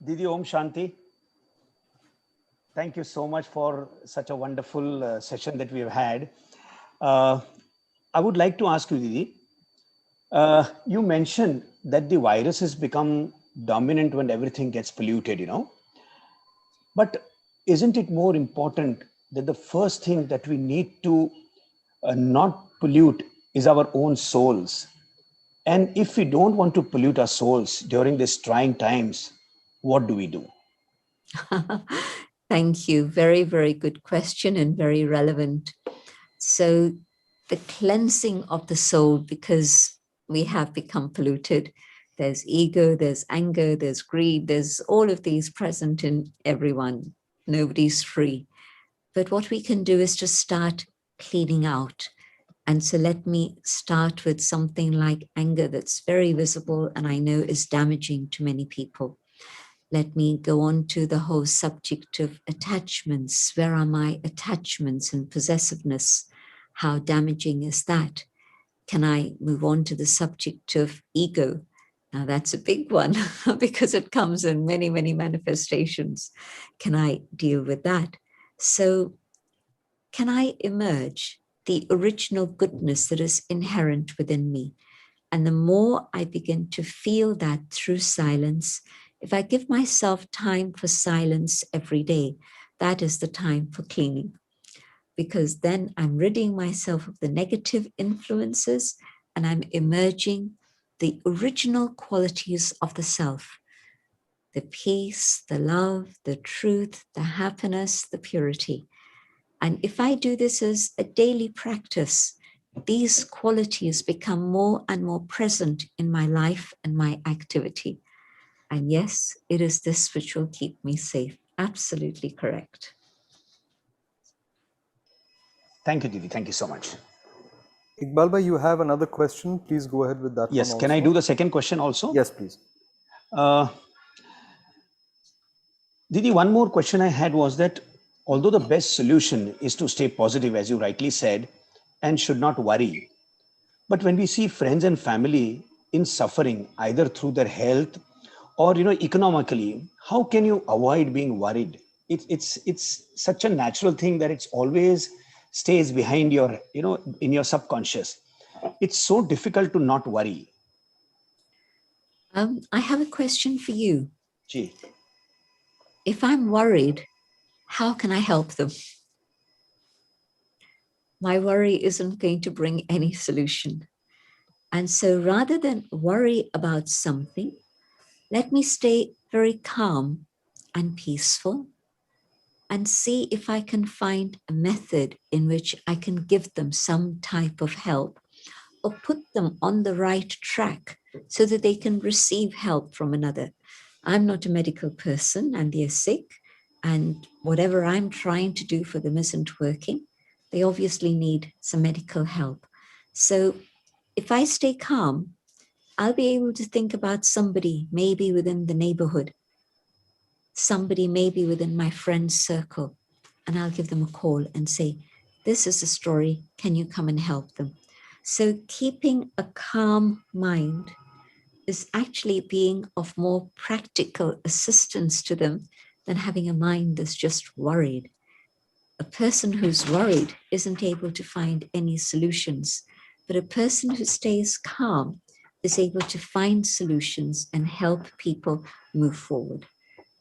Didi, Om Shanti. Thank you so much for such a wonderful session that we have had. I would like to ask you, Didi, you mentioned that the viruses become dominant when everything gets polluted, you know. But isn't it more important that the first thing that we need to not pollute is our own souls? And if we don't want to pollute our souls during these trying times, what do we do? Thank you. Very, very good question and very relevant. So the cleansing of the soul, because we have become polluted. There's ego, there's anger, there's greed, there's all of these present in everyone. Nobody's free. But what we can do is to start cleaning out. And so let me start with something like anger that's very visible and I know is damaging to many people. Let me go on to the whole subject of attachments. Where are my attachments and possessiveness? How damaging is that? Can I move on to the subject of ego? Now that's a big one because it comes in many, many manifestations. Can I deal with that? So can I emerge the original goodness that is inherent within me? And the more I begin to feel that through silence, if I give myself time for silence every day, that is the time for cleaning. Because then I'm ridding myself of the negative influences and I'm emerging the original qualities of the self, the peace, the love, the truth, the happiness, the purity. And if I do this as a daily practice, these qualities become more and more present in my life and my activity. And yes, it is this which will keep me safe. Absolutely correct. Thank you, Didi. Thank you so much. Iqbal bhai, you have another question. Please go ahead with that Yes, one also. can I do the second question also? Yes, please. Didi, one more question I had was that although the best solution is to stay positive, as you rightly said, and should not worry, but when we see friends and family in suffering, either through their health or economically, how can you avoid being worried? It's such a natural thing that it's always stays behind your in your subconscious. It's so difficult to not worry. I have a question for you. Gee. If I'm worried, how can I help them? My worry isn't going to bring any solution. And so rather than worry about something, let me stay very calm and peaceful and see if I can find a method in which I can give them some type of help or put them on the right track so that they can receive help from another. I'm not a medical person and they're sick, and whatever I'm trying to do for them isn't working. They obviously need some medical help. So if I stay calm, I'll be able to think about somebody maybe within the neighborhood, somebody maybe within my friend's circle, and I'll give them a call and say, this is the story, can you come and help them? So keeping a calm mind is actually being of more practical assistance to them than having a mind that's just worried. A person who's worried isn't able to find any solutions, but a person who stays calm is able to find solutions and help people move forward.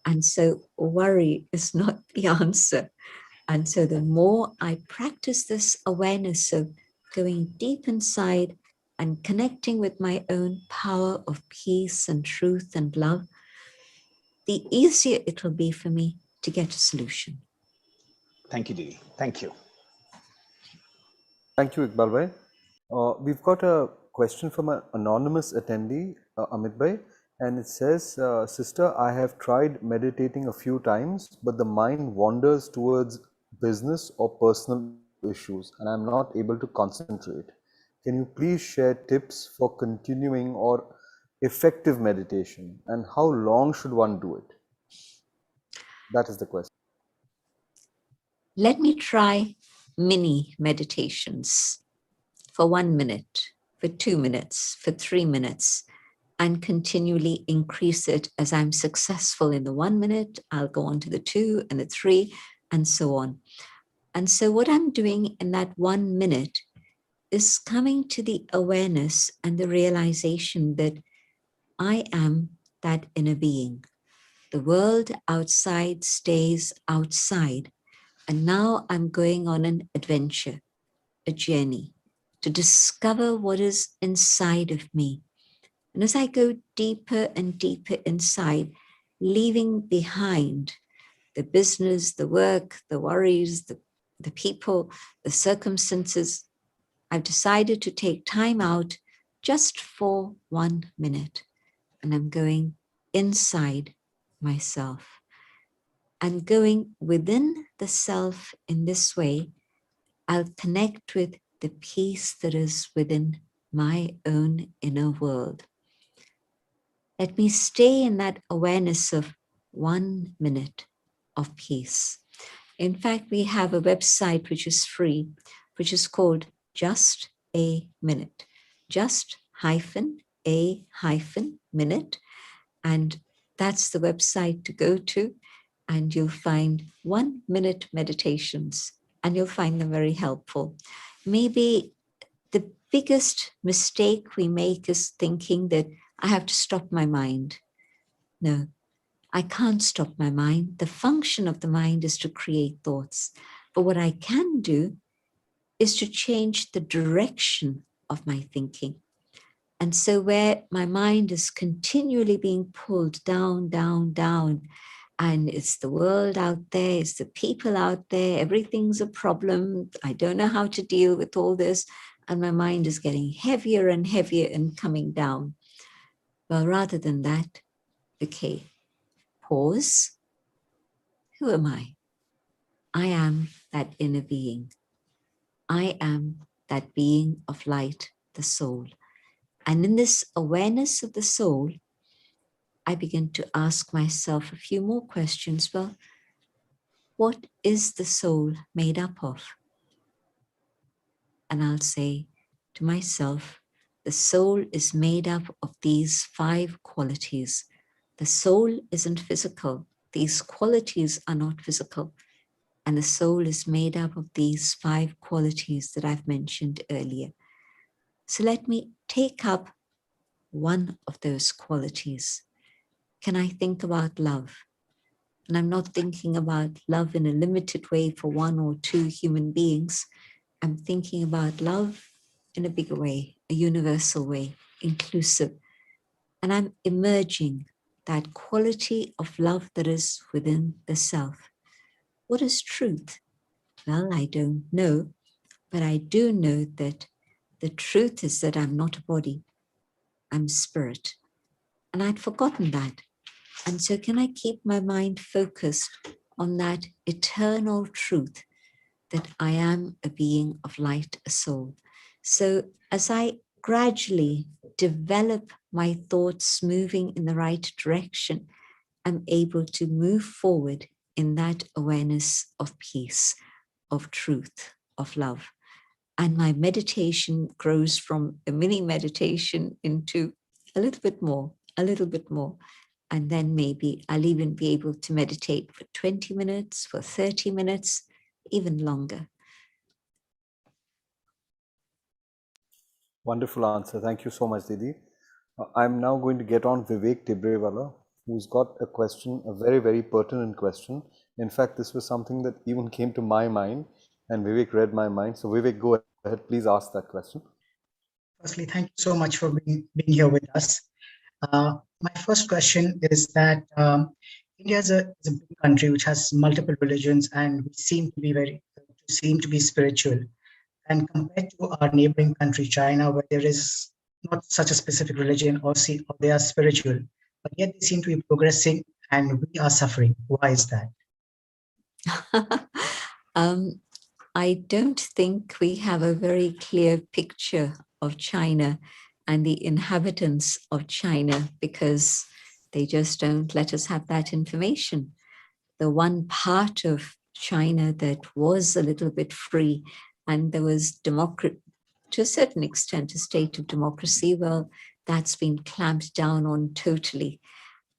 And so worry is not the answer. And so the more I practice this awareness of going deep inside and connecting with my own power of peace and truth and love, the easier it will be for me to get a solution. Thank you, Didi. Thank you. Thank you, Iqbal bhai. We've got a question from an anonymous attendee, Amit bhai, and it says, Sister, I have tried meditating a few times, but the mind wanders towards business or personal issues, and I'm not able to concentrate. Can you please share tips for continuing or effective meditation, and how long should one do it? That is the question. Let me try mini meditations for 1 minute, for 2 minutes, for 3 minutes, and continually increase it. As I'm successful in the 1 minute, I'll go on to the 2 and the 3 and so on. And so what I'm doing in that 1 minute is coming to the awareness and the realization that I am that inner being. The world outside stays outside. And now I'm going on an adventure, a journey to discover what is inside of me. And as I go deeper and deeper inside, leaving behind the business, the work, the worries, the people, the circumstances, I've decided to take time out just for 1 minute, and I'm going inside myself. And going within the self in this way, I'll connect with the peace that is within my own inner world. Let me stay in that awareness of 1 minute of peace. In fact, we have a website which is free, which is called Just a Minute. Just -a minute. And that's the website to go to. And you'll find 1 minute meditations, and you'll find them very helpful. Maybe the biggest mistake we make is thinking that I have to stop my mind. No, I can't stop my mind. The function of the mind is to create thoughts. But what I can do is to change the direction of my thinking. And so where my mind is continually being pulled down, down, down, and it's the world out there, it's the people out there, everything's a problem, I don't know how to deal with all this, and my mind is getting heavier and heavier and coming down. Well, rather than that, okay, pause. Who am I? I am that inner being. I am that being of light, the soul. And in this awareness of the soul, I begin to ask myself a few more questions. Well, what is the soul made up of? And I'll say to myself, the soul is made up of these 5 qualities. The soul isn't physical. These qualities are not physical. And the soul is made up of these 5 qualities that I've mentioned earlier. So let me take up one of those qualities. Can I think about love? And I'm not thinking about love in a limited way for 1 or 2 human beings. I'm thinking about love in a bigger way, a universal way, inclusive. And I'm emerging that quality of love that is within the self. What is truth? Well, I don't know, but I do know that the truth is that I'm not a body, I'm spirit. And I'd forgotten that. And so can I keep my mind focused on that eternal truth that I am a being of light, a soul? So as I gradually develop my thoughts moving in the right direction, I'm able to move forward in that awareness of peace, of truth, of love. And my meditation grows from a mini meditation into a little bit more, a little bit more. And then maybe I'll even be able to meditate for 20 minutes, for 30 minutes, even longer. Wonderful answer. Thank you so much, Didi. I'm now going to get on Vivek Tibrewala, who's got a question, a very, very pertinent question. In fact, this was something that even came to my mind, and Vivek read my mind. So Vivek, go ahead, please ask that question. Firstly, thank you so much for being here with us. My first question is that India is a big country which has multiple religions, and we seem to be spiritual. And compared to our neighboring country, China, where there is not such a specific religion, or they are spiritual, but yet they seem to be progressing, and we are suffering. Why is that? I don't think we have a very clear picture of China and the inhabitants of China, because they just don't let us have that information. The one part of China that was a little bit free and there was to a certain extent, a state of democracy, well, that's been clamped down on totally.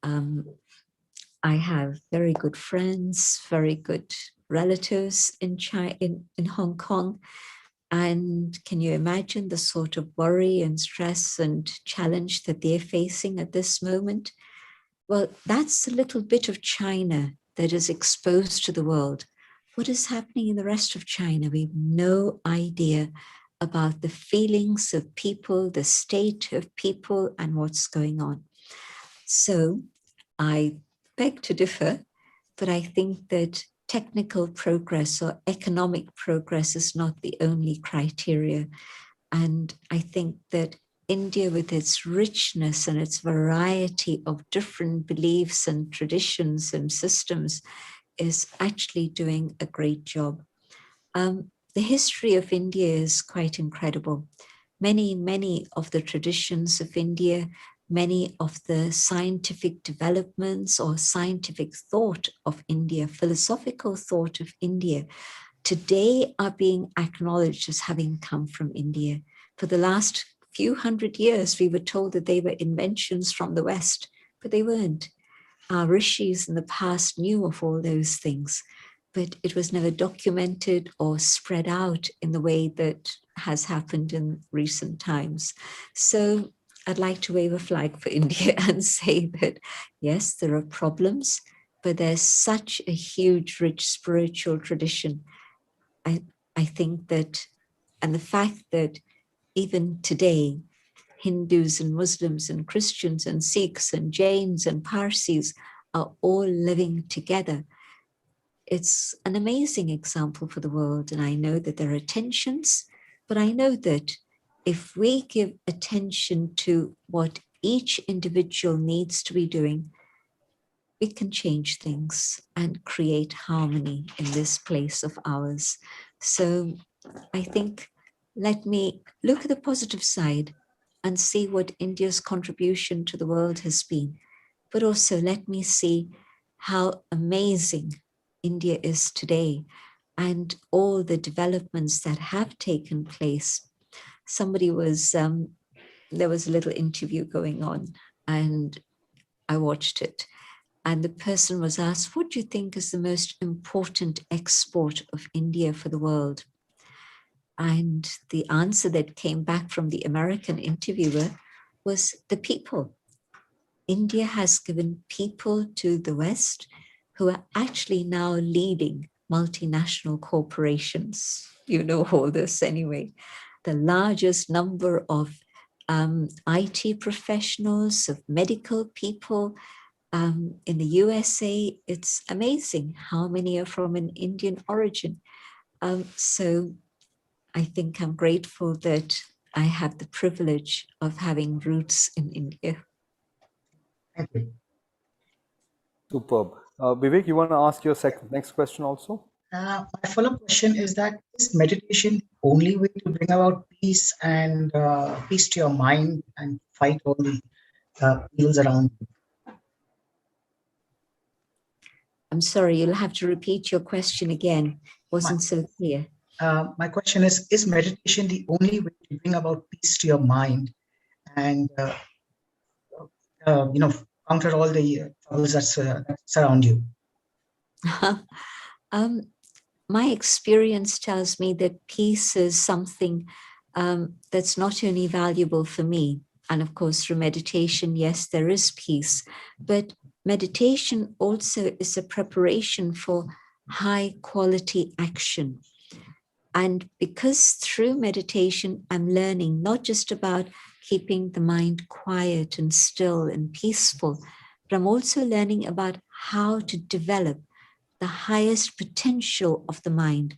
I have very good friends, very good relatives in Hong Kong. And can you imagine the sort of worry and stress and challenge that they're facing at this moment? Well, that's a little bit of China that is exposed to the world. What is happening in the rest of China? We have no idea about the feelings of people, the state of people, and what's going on. So I beg to differ, but I think that technical progress or economic progress is not the only criteria. And I think that India, with its richness and its variety of different beliefs and traditions and systems, is actually doing a great job. The history of India is quite incredible. Many of the traditions of India, many of the scientific developments or scientific thought of India, philosophical thought of India, today are being acknowledged as having come from India. For the last few hundred years, we were told that they were inventions from the West, but they weren't. Our rishis in the past knew of all those things, but it was never documented or spread out in the way that has happened in recent times. So I'd like to wave a flag for India and say that, yes, there are problems, but there's such a huge, rich spiritual tradition. I think that, and the fact that even today, Hindus and Muslims and Christians and Sikhs and Jains and Parsis are all living together. It's an amazing example for the world. And I know that there are tensions, but I know that if we give attention to what each individual needs to be doing, we can change things and create harmony in this place of ours. So I think, let me look at the positive side and see what India's contribution to the world has been. But also let me see how amazing India is today and all the developments that have taken place. There was a little interview going on and I watched it. And the person was asked, what do you think is the most important export of India for the world? And the answer that came back from the American interviewer was the people. India has given people to the West who are actually now leading multinational corporations. You know all this anyway. The largest number of IT professionals, of medical people, in the USA, it's amazing how many are from an Indian origin. So I think I'm grateful that I have the privilege of having roots in India. Thank you. Superb. Vivek, you want to ask your next question also? My follow-up question is that is meditation the only way to bring about peace and peace to your mind and fight all the ills around you? I'm sorry, you'll have to repeat your question again. Wasn't so clear. My question is meditation the only way to bring about peace to your mind and counter all the troubles that surround you? My experience tells me that peace is something that's not only valuable for me, and of course through meditation, yes, there is peace, but meditation also is a preparation for high quality action. And because through meditation, I'm learning not just about keeping the mind quiet and still and peaceful, but I'm also learning about how to develop the highest potential of the mind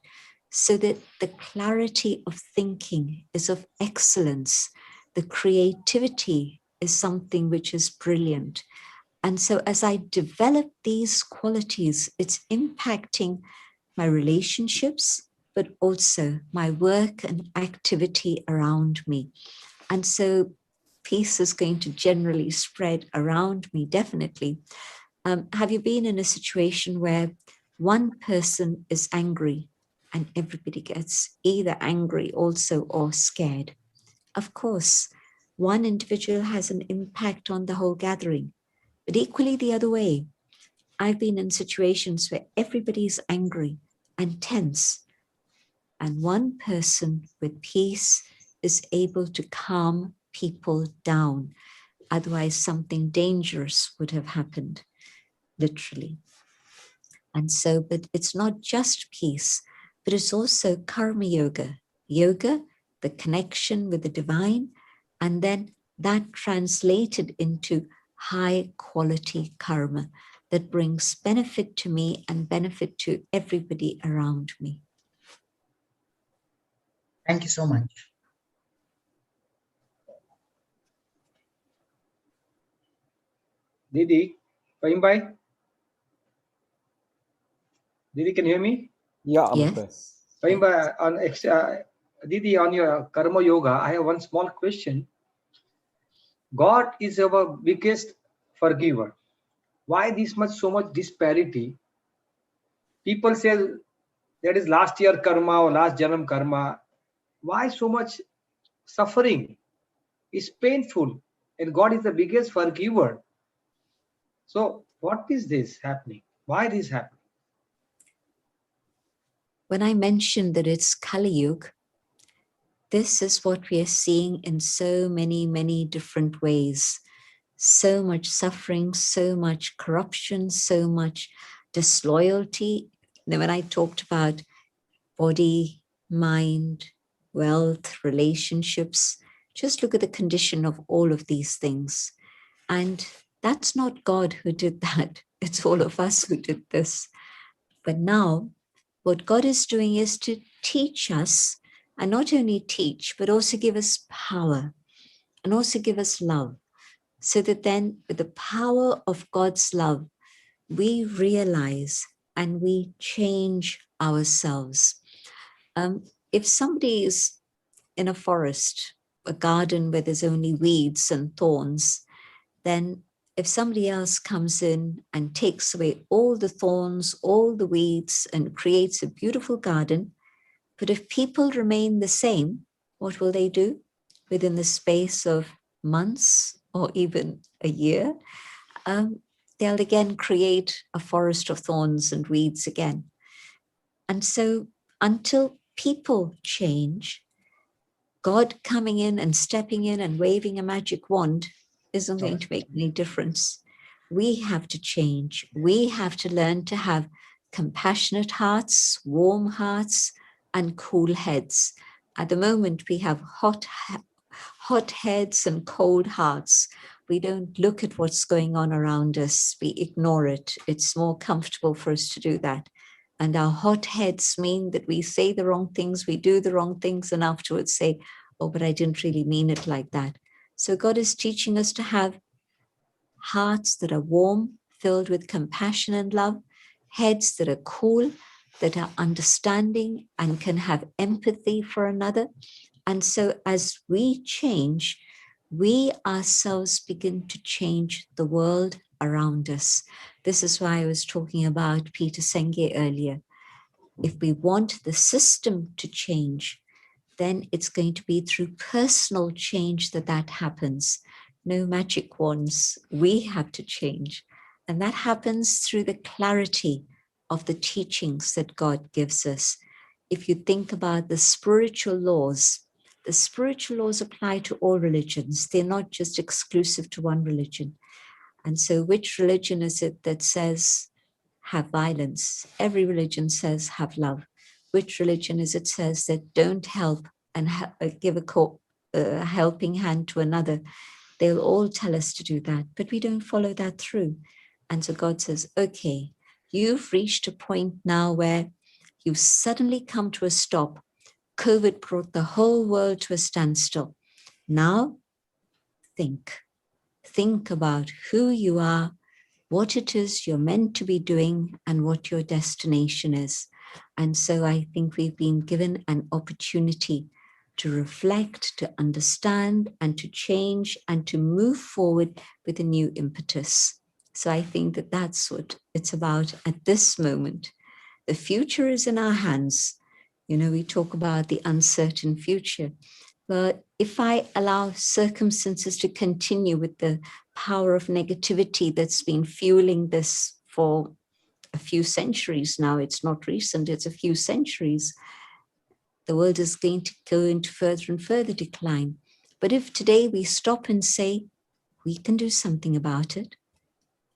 so that the clarity of thinking is of excellence. The creativity is something which is brilliant. And so as I develop these qualities, it's impacting my relationships, but also my work and activity around me. And so peace is going to generally spread around me, definitely. Have you been in a situation where one person is angry and everybody gets either angry also or scared? Of course, one individual has an impact on the whole gathering, but equally the other way. I've been in situations where everybody's angry and tense, and one person with peace is able to calm people down. Otherwise, something dangerous would have happened, literally. And so, but it's not just peace, but it's also karma yoga. Yoga, the connection with the divine, and then that translated into high quality karma. that brings benefit to me and benefit to everybody around me. Thank you so much. Didi, Fahim Didi, can you hear me? Yeah, Yes. Amitabh. Fahim Didi, on your Karma Yoga, I have one small question. God is our biggest forgiver. Why this much, so much disparity? People say that is last year karma or last janam karma. Why so much suffering? It's painful, and God is the biggest forgiver. So, what is this happening? Why this happening? When I mentioned that it's Kali Yuga, this is what we are seeing in so many, many different ways. So much suffering, so much corruption, so much disloyalty. Now, when I talked about body, mind, wealth, relationships, just look at the condition of all of these things. And that's not God who did that. It's all of us who did this. But now, what God is doing is to teach us, and not only teach, but also give us power and also give us love. So that then, with the power of God's love, we realize and we change ourselves. If somebody is in a forest, a garden where there's only weeds and thorns, then if somebody else comes in and takes away all the thorns, all the weeds, and creates a beautiful garden, but if people remain the same, what will they do? Within the space of months or even a year, they'll again create a forest of thorns and weeds again. And so until people change, God coming in and stepping in and waving a magic wand isn't going to make any difference. We have to change. We have to learn to have compassionate hearts, warm hearts, and cool heads. At the moment, we have hot heads and cold hearts. We don't look at what's going on around us. We ignore it. It's more comfortable for us to do that. And our hot heads mean that we say the wrong things, we do the wrong things, and afterwards say, oh, but I didn't really mean it like that. So God is teaching us to have hearts that are warm, filled with compassion and love, heads that are cool, that are understanding and can have empathy for another. And so as we change, we ourselves begin to change the world around us. This is why I was talking about Peter Senge earlier. If we want the system to change, then it's going to be through personal change that happens. No magic wands. We have to change. And that happens through the clarity of the teachings that God gives us. If you think about the spiritual laws apply to all religions. They're not just exclusive to one religion. And so which religion is it that says have violence? Every religion says have love. Which religion is it says that don't help and give a helping hand to another? They'll all tell us to do that, but we don't follow that through. And so God says, okay, you've reached a point now where you've suddenly come to a stop. COVID brought the whole world to a standstill. Now, think about who you are, what it is you're meant to be doing, and what your destination is. And so I think we've been given an opportunity to reflect, to understand, and to change, and to move forward with a new impetus. So I think that that's what it's about at this moment. The future is in our hands. You know, we talk about the uncertain future. But if I allow circumstances to continue with the power of negativity that's been fueling this for a few centuries now, it's not recent, it's a few centuries, the world is going to go into further and further decline. But if today we stop and say, we can do something about it,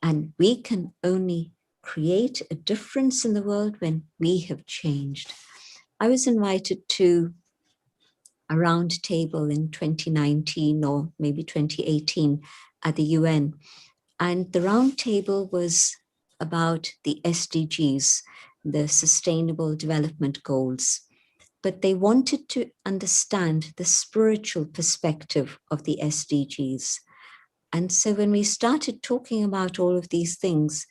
and we can only create a difference in the world when we have changed. I was invited to a round table in 2019 or maybe 2018 at the UN. And the round table was about the SDGs, the Sustainable Development Goals, but they wanted to understand the spiritual perspective of the SDGs. And so when we started talking about all of these things,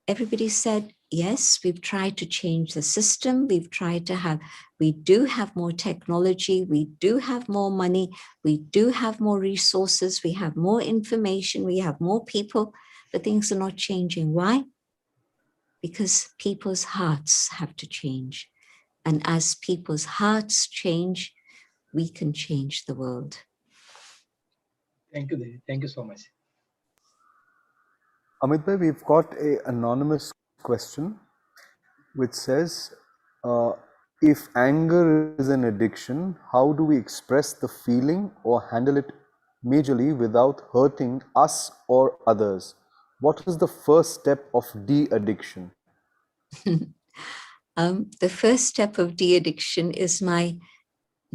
everybody said, yes, we've tried to change the system. We do have more technology. We do have more money. We do have more resources. We have more information. We have more people, but things are not changing. Why? Because people's hearts have to change. And as people's hearts change, we can change the world. Thank you, Devi. Thank you so much. Amit bhai, we've got an anonymous question which says, if anger is an addiction, how do we express the feeling or handle it majorly without hurting us or others? What is the first step of de-addiction? The first step of de-addiction is my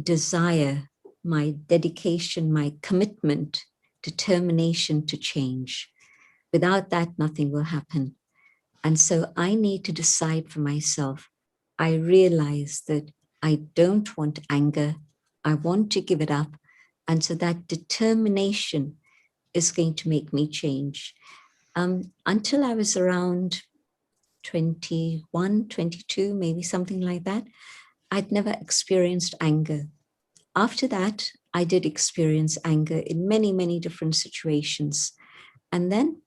desire, my dedication, my commitment, determination to change. Without that, nothing will happen. And so I need to decide for myself. I realize that I don't want anger. I want to give it up. And so that determination is going to make me change. Until I was around 21, 22, maybe something like that, I'd never experienced anger. After that, I did experience anger in many, many different situations. And then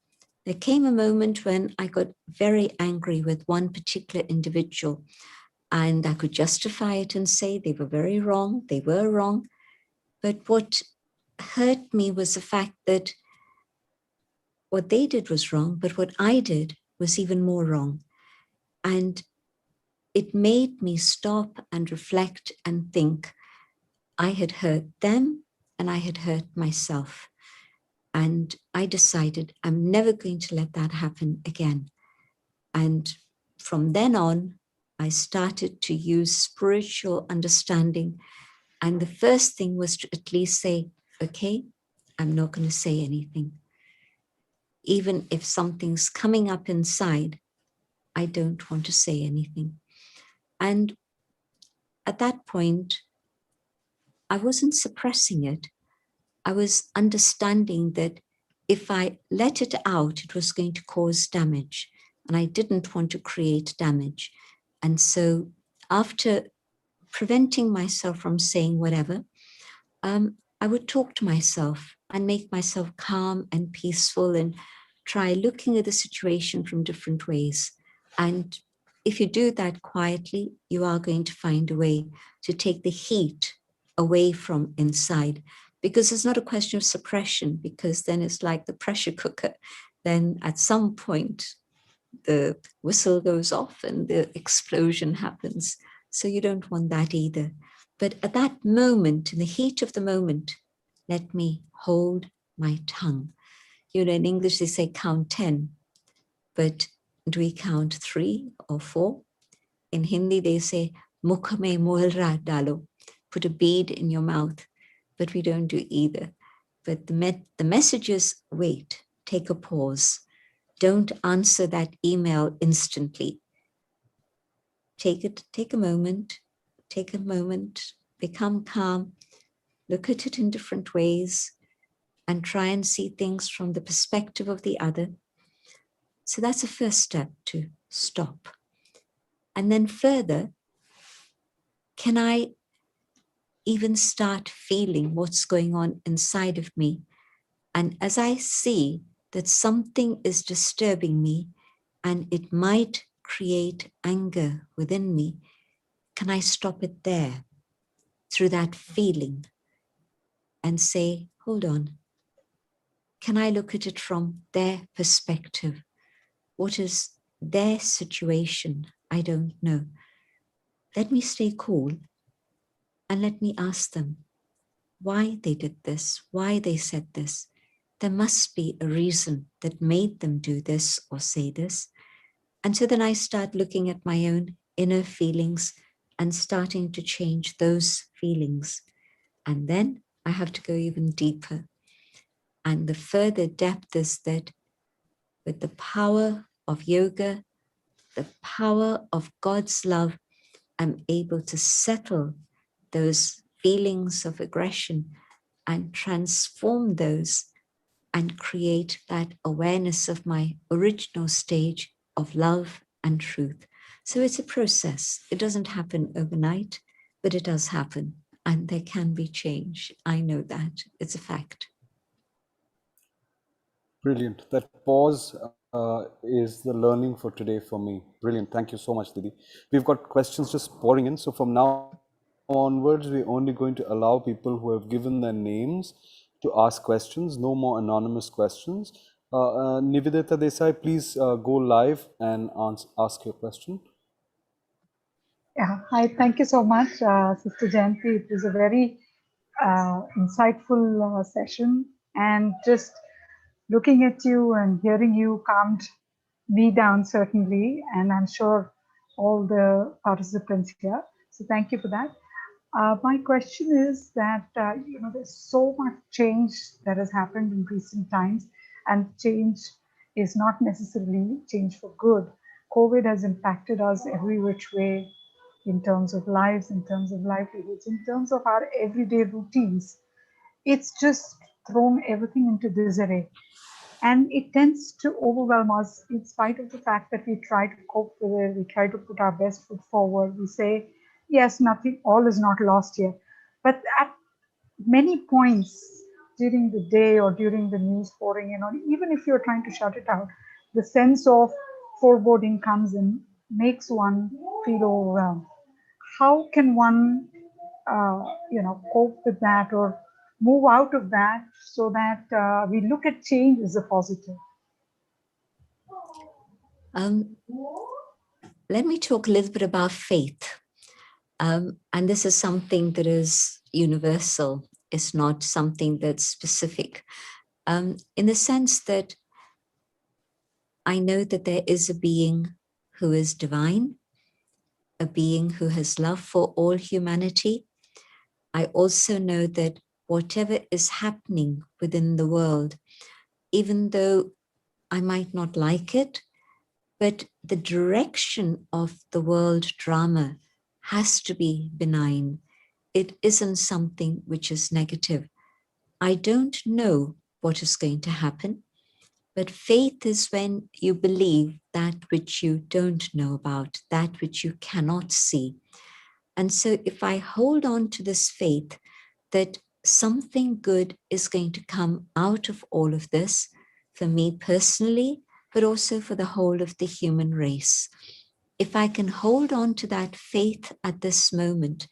there came a moment when I got very angry with one particular individual, and I could justify it and say they were very wrong. They were wrong. But what hurt me was the fact that what they did was wrong, but what I did was even more wrong. And it made me stop and reflect and think I had hurt them and I had hurt myself. And I decided I'm never going to let that happen again. And from then on, I started to use spiritual understanding. And the first thing was to at least say, okay, I'm not going to say anything. Even if something's coming up inside, I don't want to say anything. And at that point, I wasn't suppressing it. I was understanding that if I let it out, it was going to cause damage. And I didn't want to create damage. And so after preventing myself from saying whatever, I would talk to myself and make myself calm and peaceful and try looking at the situation from different ways. And if you do that quietly, you are going to find a way to take the heat away from inside, because it's not a question of suppression, because then it's like the pressure cooker. Then at some point, the whistle goes off and the explosion happens. So you don't want that either. But at that moment, in the heat of the moment, let me hold my tongue. You know, in English, they say count 10, but do we count 3 or 4? In Hindi, they say, mukh mein mohalra dalo, put a bead in your mouth, but we don't do either. But the message is, wait, take a pause. Don't answer that email instantly. Take a moment, become calm, look at it in different ways, and try and see things from the perspective of the other. So that's the first step, to stop. And then further, can I even start feeling what's going on inside of me? And as I see that something is disturbing me and it might create anger within me, can I stop it there through that feeling and say, hold on, can I look at it from their perspective? What is their situation? I don't know. Let me stay cool and let me ask them why they did this, why they said this. There must be a reason that made them do this or say this. And so then I start looking at my own inner feelings and starting to change those feelings. And then I have to go even deeper. And the further depth is that with the power of yoga, the power of God's love, I'm able to settle those feelings of aggression and transform those and create that awareness of my original stage of love and truth. So it's a process. It doesn't happen overnight, but it does happen. And there can be change. I know that. It's a fact. Brilliant. That pause is the learning for today for me. Brilliant. Thank you so much, Didi. We've got questions just pouring in. So from now onwards, we're only going to allow people who have given their names to ask questions, no more anonymous questions. Nivedita Desai, please go live and ask your question. Yeah, hi, thank you so much, Sister Jayanti. It was a very insightful session, and just looking at you and hearing you calmed me down, certainly, and I'm sure all the participants here. So thank you for that. My question is that, there's so much change that has happened in recent times, and change is not necessarily change for good. COVID has impacted us every which way, in terms of lives, in terms of livelihoods, in terms of our everyday routines. It's just thrown everything into disarray. And it tends to overwhelm us in spite of the fact that we try to cope with it, we try to put our best foot forward. We say, yes, nothing, all is not lost here. But at many points during the day or during the news pouring in, or even if you're trying to shut it out, the sense of foreboding comes in, makes one feel overwhelmed. How can one, cope with that or move out of that so that we look at change as a positive? Let me talk a little bit about faith. And this is something that is universal. It's not something that's specific. In the sense that I know that there is a being who is divine, a being who has love for all humanity. I also know that whatever is happening within the world, even though I might not like it, but the direction of the world drama has to be benign. It isn't something which is negative. I don't know what is going to happen, but faith is when you believe that which you don't know about, that which you cannot see. And so if I hold on to this faith that something good is going to come out of all of this, for me personally, but also for the whole of the human race. If I can hold on to that faith at this moment,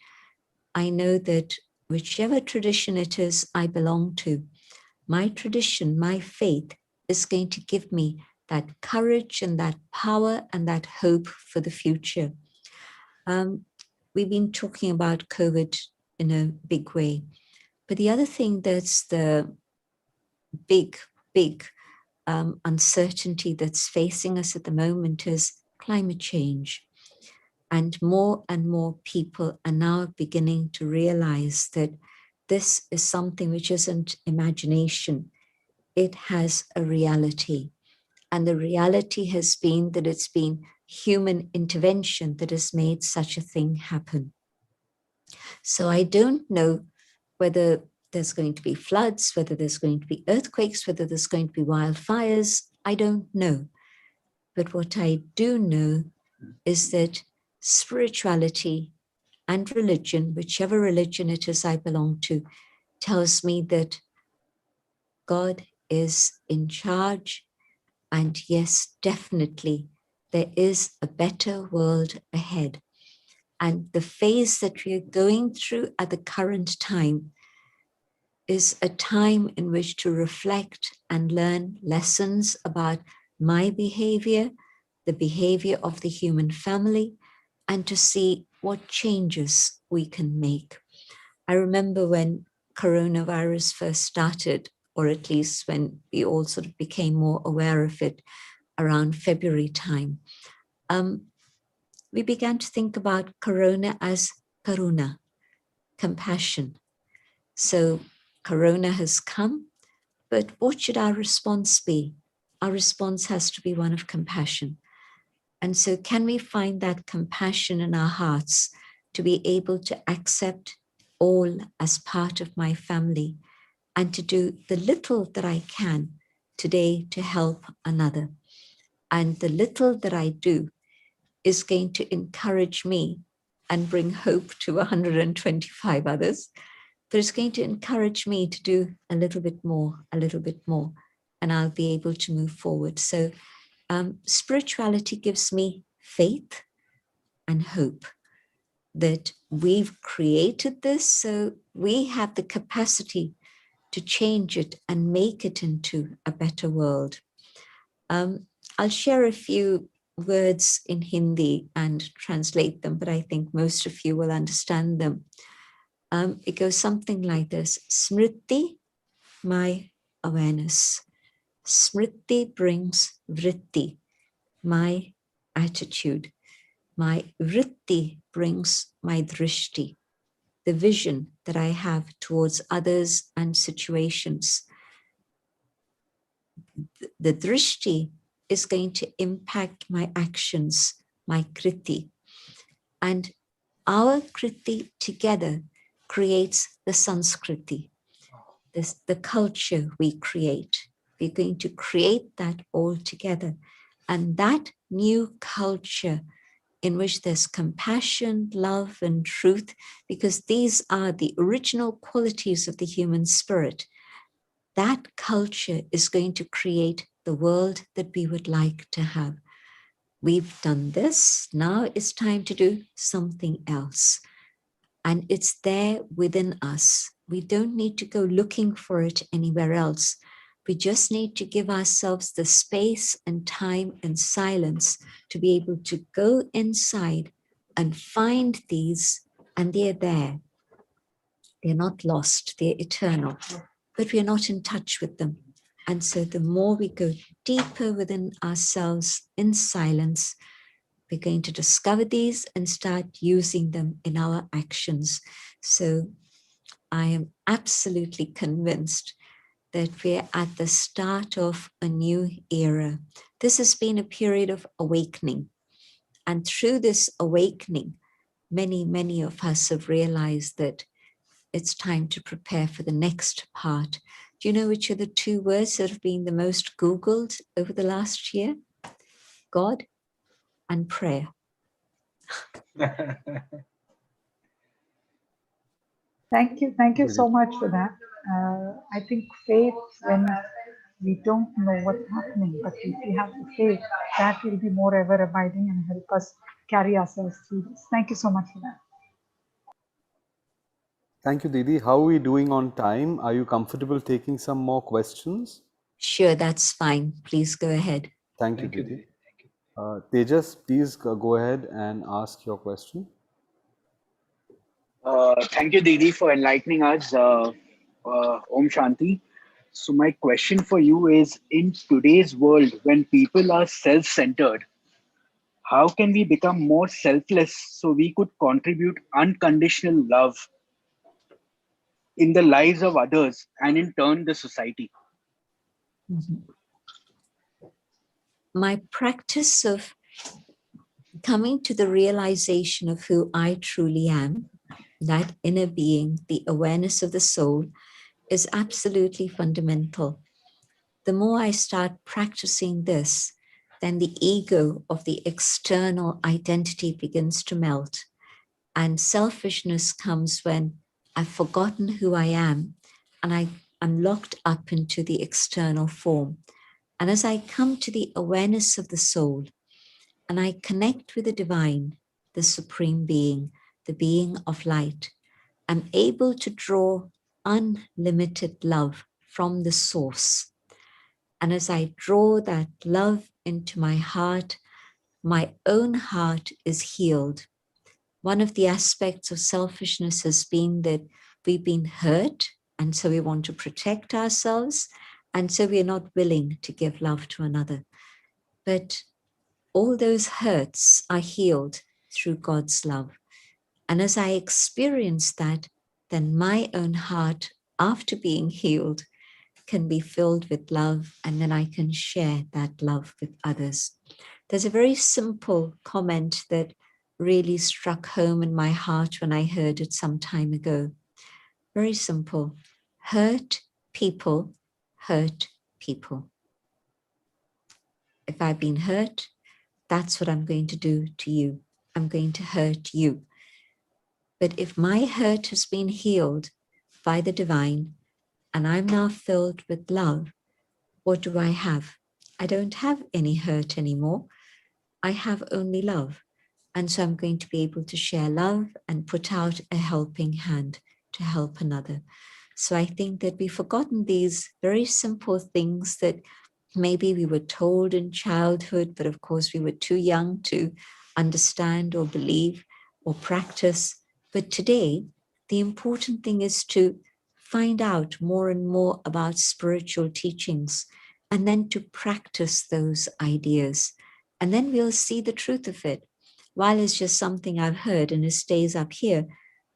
I know that whichever tradition it is I belong to, my tradition, my faith is going to give me that courage and that power and that hope for the future. We've been talking about COVID in a big way, but the other thing that's the big uncertainty that's facing us at the moment is climate change. And more people are now beginning to realize that this is something which isn't imagination. It has a reality. And the reality has been that it's been human intervention that has made such a thing happen. So I don't know whether there's going to be floods, whether there's going to be earthquakes, whether there's going to be wildfires. I don't know. But what I do know is that spirituality and religion, whichever religion it is I belong to, tells me that God is in charge. And yes, definitely, there is a better world ahead. And the phase that we are going through at the current time is a time in which to reflect and learn lessons about my behavior, the behavior of the human family, and to see what changes we can make. I remember when coronavirus first started, or at least when we all sort of became more aware of it around February time, we began to think about corona as karuna, compassion. So corona has come, but what should our response be? our response has to be one of compassion. And so can we find that compassion in our hearts to be able to accept all as part of my family and to do the little that I can today to help another. And the little that I do is going to encourage me and bring hope to 125 others, but it's going to encourage me to do a little bit more, and I'll be able to move forward. So spirituality gives me faith and hope that we've created this, so we have the capacity to change it and make it into a better world. I'll share a few words in Hindi and translate them, but I think most of you will understand them. It goes something like this. Smriti, my awareness. Smriti brings vritti, my attitude. My vritti brings my drishti, the vision that I have towards others and situations. The drishti is going to impact my actions, my kriti. And our kriti together creates the Sanskriti, the culture we create. We're going to create that all together. And that new culture in which there's compassion, love, and truth, because these are the original qualities of the human spirit, that culture is going to create the world that we would like to have. We've done this, now it's time to do something else. And it's there within us. We don't need to go looking for it anywhere else. We just need to give ourselves the space and time and silence to be able to go inside and find these, and they're there. They're not lost, they're eternal, but we're not in touch with them. And so the more we go deeper within ourselves in silence, we're going to discover these and start using them in our actions. So I am absolutely convinced that we're at the start of a new era. This has been a period of awakening. And through this awakening, many of us have realized that it's time to prepare for the next part. Do you know which are the two words that have been the most Googled over the last year? God and prayer. Thank you so much for that. I think faith, when we don't know what's happening, but if we have the faith, that will be more ever abiding and help us carry ourselves through this. Thank you so much for that. Thank you, Didi. How are we doing on time? Are you comfortable taking some more questions? Sure, that's fine. Please go ahead. Thank you, Didi. Tejas, please go ahead and ask your question. Thank you, Didi, for enlightening us. Om Shanti. So my question for you is, in today's world, when people are self-centered, how can we become more selfless so we could contribute unconditional love in the lives of others and in turn the society? Mm-hmm. My practice of coming to the realization of who I truly am, that inner being, the awareness of the soul, is absolutely fundamental. The more I start practicing this, then the ego of the external identity begins to melt. And selfishness comes when I've forgotten who I am and I'm locked up into the external form. And as I come to the awareness of the soul and I connect with the divine, the supreme being, the being of light, I'm able to draw unlimited love from the source. And as I draw that love into my heart, my own heart is healed. One of the aspects of selfishness has been that we've been hurt, and so we want to protect ourselves, and so we're not willing to give love to another. But all those hurts are healed through God's love. And as I experience that, then my own heart, after being healed, can be filled with love, and then I can share that love with others. There's a very simple comment that really struck home in my heart when I heard it some time ago. Very simple. Hurt people hurt people. If I've been hurt, that's what I'm going to do to you. I'm going to hurt you. But if my hurt has been healed by the divine, and I'm now filled with love, what do I have? I don't have any hurt anymore. I have only love. And so I'm going to be able to share love and put out a helping hand to help another. So I think that we've forgotten these very simple things that maybe we were told in childhood, but of course we were too young to understand or believe or practice. But today, the important thing is to find out more and more about spiritual teachings and then to practice those ideas. And then we'll see the truth of it. While it's just something I've heard and it stays up here,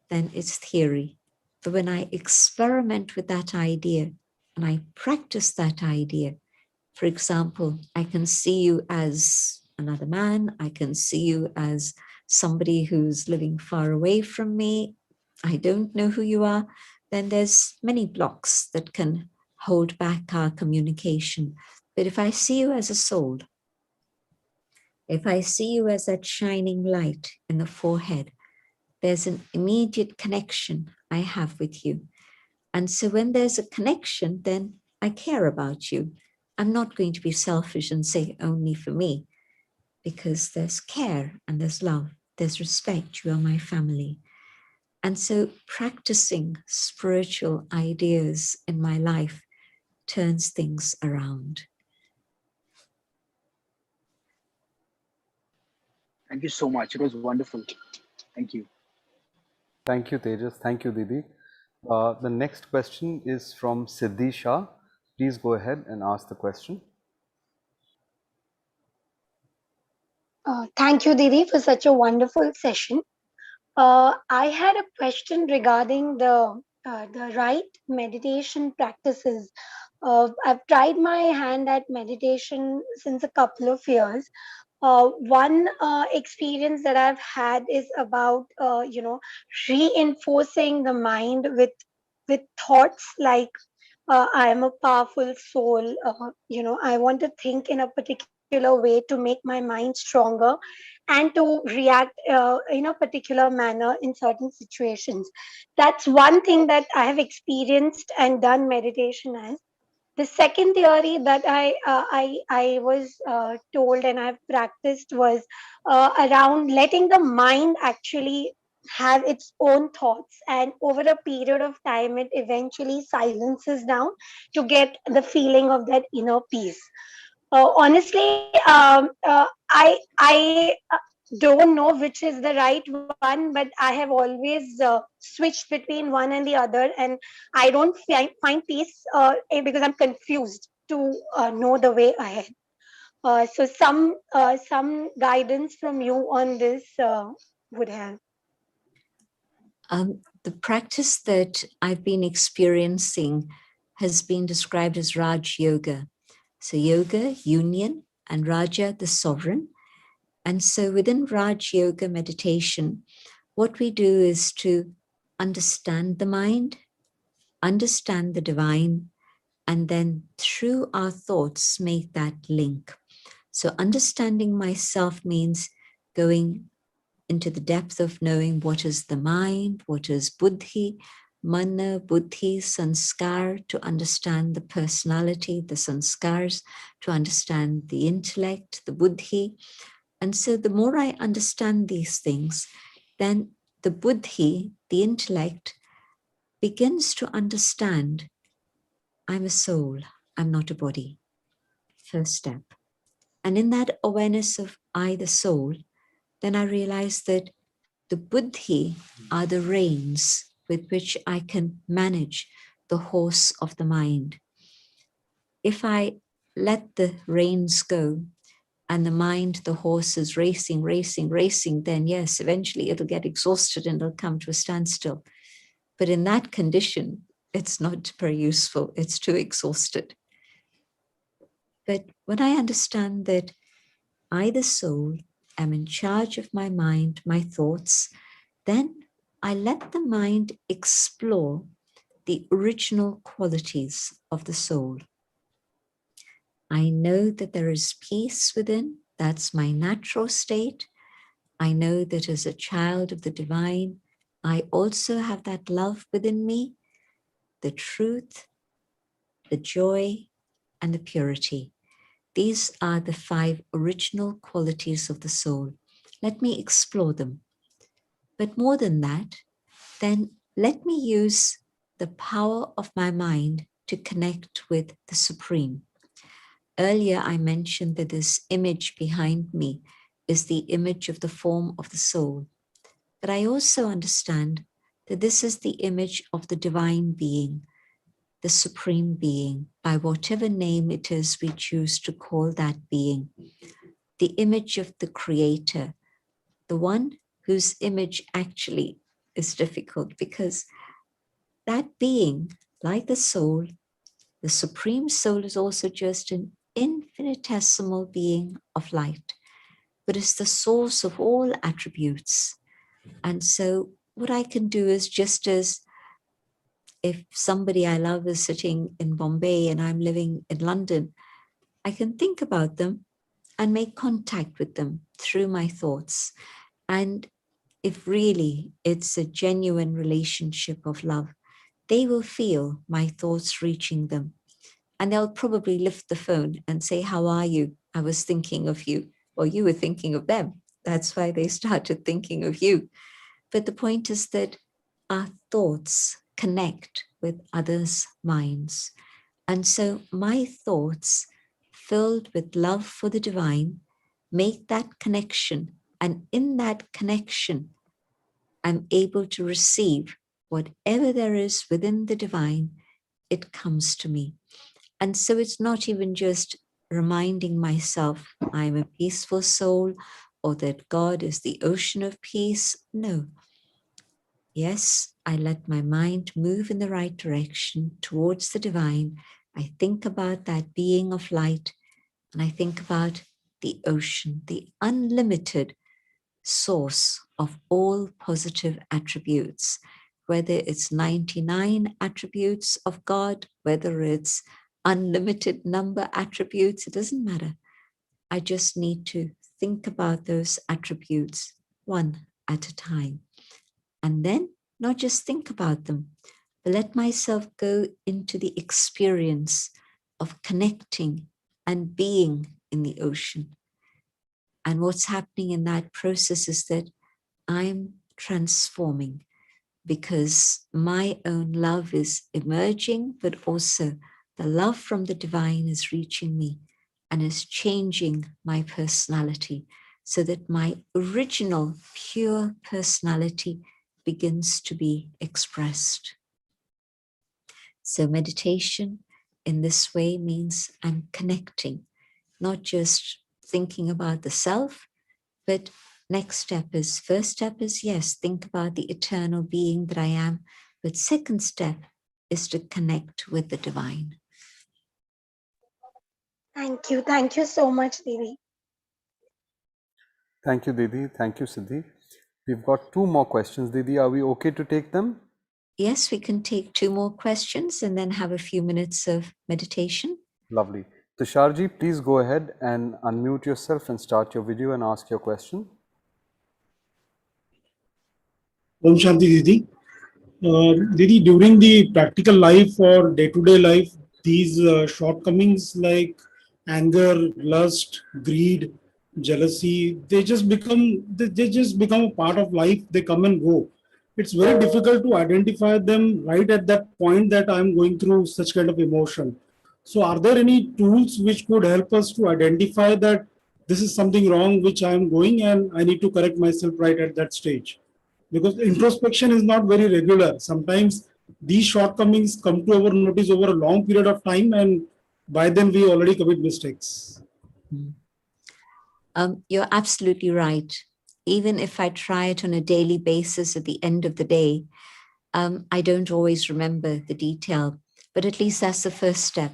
then it's theory. But when I experiment with that idea and I practice that idea, for example, I can see you as another man. I can see you as somebody who's living far away from me. I don't know who you are. Then there's many blocks that can hold back our communication. But if I see you as a soul, if I see you as that shining light in the forehead, there's an immediate connection I have with you. And so when there's a connection, then I care about you. I'm not going to be selfish and say only for me, because there's care and there's love, there's respect, you are my family. And so practicing spiritual ideas in my life turns things around. Thank you so much. It was wonderful. Thank you. Thank you, Tejas. Thank you, Didi. The next question is from Siddhi Shah. Please go ahead and ask the question. Thank you, Didi, for such a wonderful session. I had a question regarding the right meditation practices. I've tried my hand at meditation since a couple of years. One experience that I've had is about reinforcing the mind with thoughts like I am a powerful soul. I want to think in a particular way to make my mind stronger and to react in a particular manner in certain situations. That's one thing that I have experienced and done meditation as. The second theory that I was told and I've practiced was around letting the mind actually have its own thoughts, and over a period of time it eventually silences down to get the feeling of that inner peace. Honestly, I don't know which is the right one, but I have always switched between one and the other, and I don't find peace because I'm confused to know the way ahead. So some guidance from you on this would help. The practice that I've been experiencing has been described as Raj Yoga. So yoga, union, and Raja, the sovereign. And so within Raj Yoga meditation, what we do is to understand the mind, understand the divine, and then through our thoughts make that link. So understanding myself means going into the depth of knowing what is the mind, what is buddhi, mana, buddhi, sanskar, to understand the personality, the sanskars, to understand the intellect, the buddhi. And so the more I understand these things, then the buddhi, the intellect, begins to understand I'm a soul, I'm not a body. First step. And in that awareness of I, the soul, then I realize that the buddhi are the reins with which I can manage the horse of the mind. If I let the reins go and the mind, the horse is racing, then yes, eventually it'll get exhausted and it'll come to a standstill. But in that condition, it's not very useful. It's too exhausted. But when I understand that I, the soul, am in charge of my mind, my thoughts, then I let the mind explore the original qualities of the soul. I know that there is peace within. That's my natural state. I know that as a child of the divine, I also have that love within me, the truth, the joy, and the purity. These are the 5 original qualities of the soul. Let me explore them. But more than that, then let me use the power of my mind to connect with the Supreme. Earlier, I mentioned that this image behind me is the image of the form of the soul. But I also understand that this is the image of the divine being, the Supreme Being, by whatever name it is we choose to call that being, the image of the Creator, the one whose image actually is difficult because that being, like the soul, the Supreme Soul is also just an infinitesimal being of light, but is the source of all attributes. And so what I can do is, just as if somebody I love is sitting in Bombay and I'm living in London, I can think about them and make contact with them through my thoughts. And if really it's a genuine relationship of love, they will feel my thoughts reaching them. And they'll probably lift the phone and say, "How are you? I was thinking of you." Or you were thinking of them. That's why they started thinking of you. But the point is that our thoughts connect with others' minds. And so my thoughts, filled with love for the divine, make that connection. And in that connection, I'm able to receive whatever there is within the divine, it comes to me. And so it's not even just reminding myself I'm a peaceful soul or that God is the ocean of peace. No. Yes, I let my mind move in the right direction towards the divine. I think about that being of light, and I think about the ocean, the unlimited source of all positive attributes, whether it's 99 attributes of God, whether it's unlimited number attributes, it doesn't matter. I just need to think about those attributes one at a time. And then not just think about them, but let myself go into the experience of connecting and being in the ocean. And what's happening in that process is that I'm transforming because my own love is emerging, but also the love from the divine is reaching me and is changing my personality so that my original pure personality begins to be expressed. So meditation in this way means I'm connecting, not just thinking about the self, but first step is, yes, think about the eternal being that I am. But second step is to connect with the divine. Thank you. Thank you so much, Didi. Thank you, Didi. Thank you, Siddhi. We've got 2 more questions, Didi. Are we okay to take them? Yes, we can take 2 more questions and then have a few minutes of meditation. Lovely. Tusharji, please go ahead and unmute yourself and start your video and ask your question. Om Shanti Didi. Didi, during the practical life or day-to-day life, these shortcomings like anger, lust, greed, jealousy, they just become a part of life. They come and go. It's very difficult to identify them right at that point that I'm going through such kind of emotion. So are there any tools which could help us to identify that this is something wrong which I'm going and I need to correct myself right at that stage? Because introspection is not very regular. Sometimes these shortcomings come to our notice over a long period of time, and by then we already commit mistakes. You're absolutely right. Even if I try it on a daily basis at the end of the day, I don't always remember the detail, but at least that's the first step.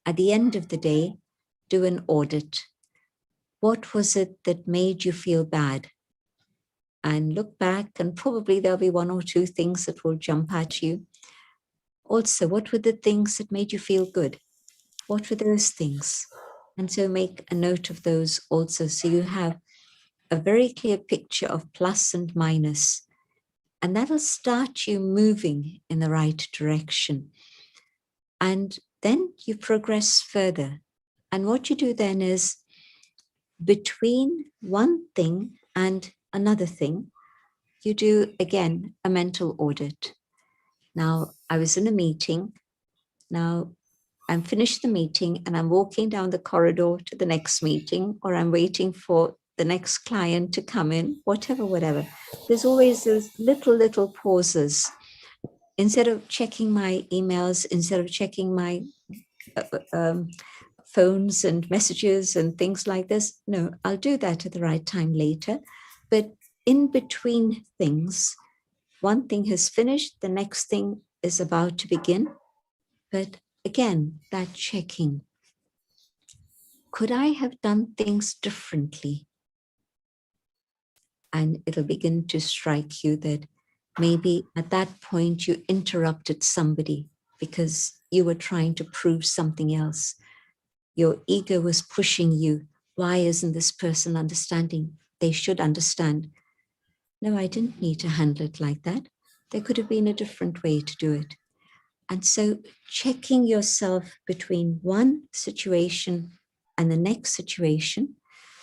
At the end of the day, do an audit. What was it that made you feel bad? And look back, and probably there'll be one or two things that will jump at you. Also, what were the things that made you feel good? What were those things? And so make a note of those also, so you have a very clear picture of plus and minus, and that'll start you moving in the right direction. And then you progress further. And what you do then is, between one thing and another thing, you do again a mental audit. Now, I was in a meeting. Now, I'm finished the meeting and I'm walking down the corridor to the next meeting, or I'm waiting for the next client to come in, whatever. There's always those little pauses. Instead of checking my emails, instead of checking my phones and messages and things like this, no, I'll do that at the right time later. But in between things, one thing has finished, the next thing is about to begin. But again, that checking. Could I have done things differently? And it'll begin to strike you that maybe at that point you interrupted somebody because you were trying to prove something else. Your ego was pushing you. Why isn't this person understanding? They should understand. No, I didn't need to handle it like that. There could have been a different way to do it. And so checking yourself between one situation and the next situation,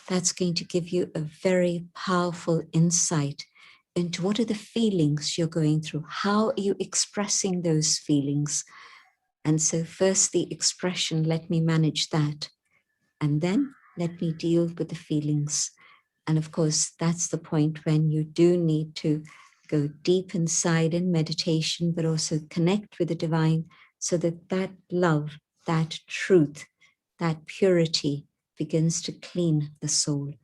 that's going to give you a very powerful insight into what are the feelings you're going through. How are you expressing those feelings? And so first the expression, let me manage that. And then let me deal with the feelings. And of course, that's the point when you do need to go deep inside in meditation, but also connect with the divine, so that that love, that truth, that purity begins to clean the soul.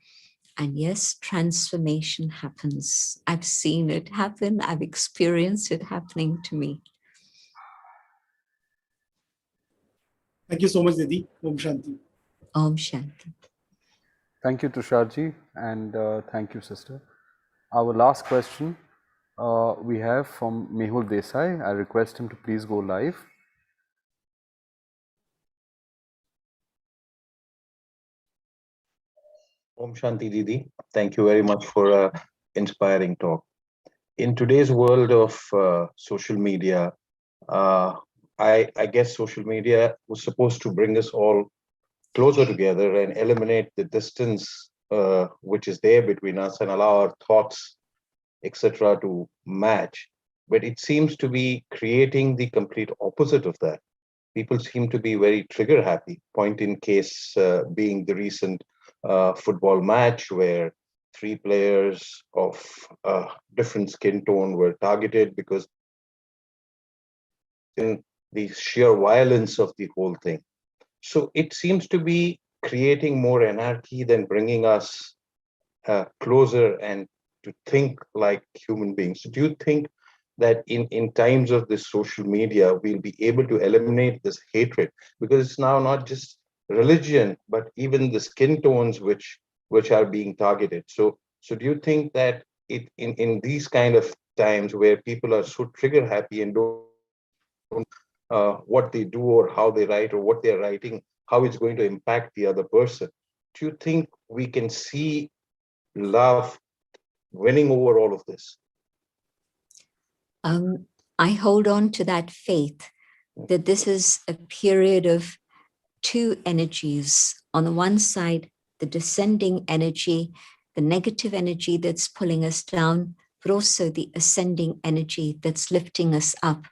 And yes, transformation happens. I've seen it happen. I've experienced it happening to me. Thank you so much, Didi. Om Shanti. Om Shanti. Thank you, Tusharji, and thank you, sister. Our last question we have from Mehul Desai. I request him to please go live. Om Shanti Didi, thank you very much for an inspiring talk. In today's world of social media, I guess social media was supposed to bring us all closer together and eliminate the distance which is there between us and allow our thoughts, etc., to match. But it seems to be creating the complete opposite of that. People seem to be very trigger happy. Point in case being the recent football match where 3 players of different skin tone were targeted because in the sheer violence of the whole thing. So it seems to be creating more anarchy than bringing us closer and to think like human beings. So do you think that in times of this social media, we'll be able to eliminate this hatred? Because it's now not just religion, but even the skin tones which are being targeted. So do you think that in these kind of times where people are so trigger happy and don't what they do or how they write or what they're writing, how it's going to impact the other person, do you think we can see love winning over all of this? I hold on to that faith that this is a period of 2 energies. On the one side, the descending energy, the negative energy that's pulling us down, but also the ascending energy that's lifting us up.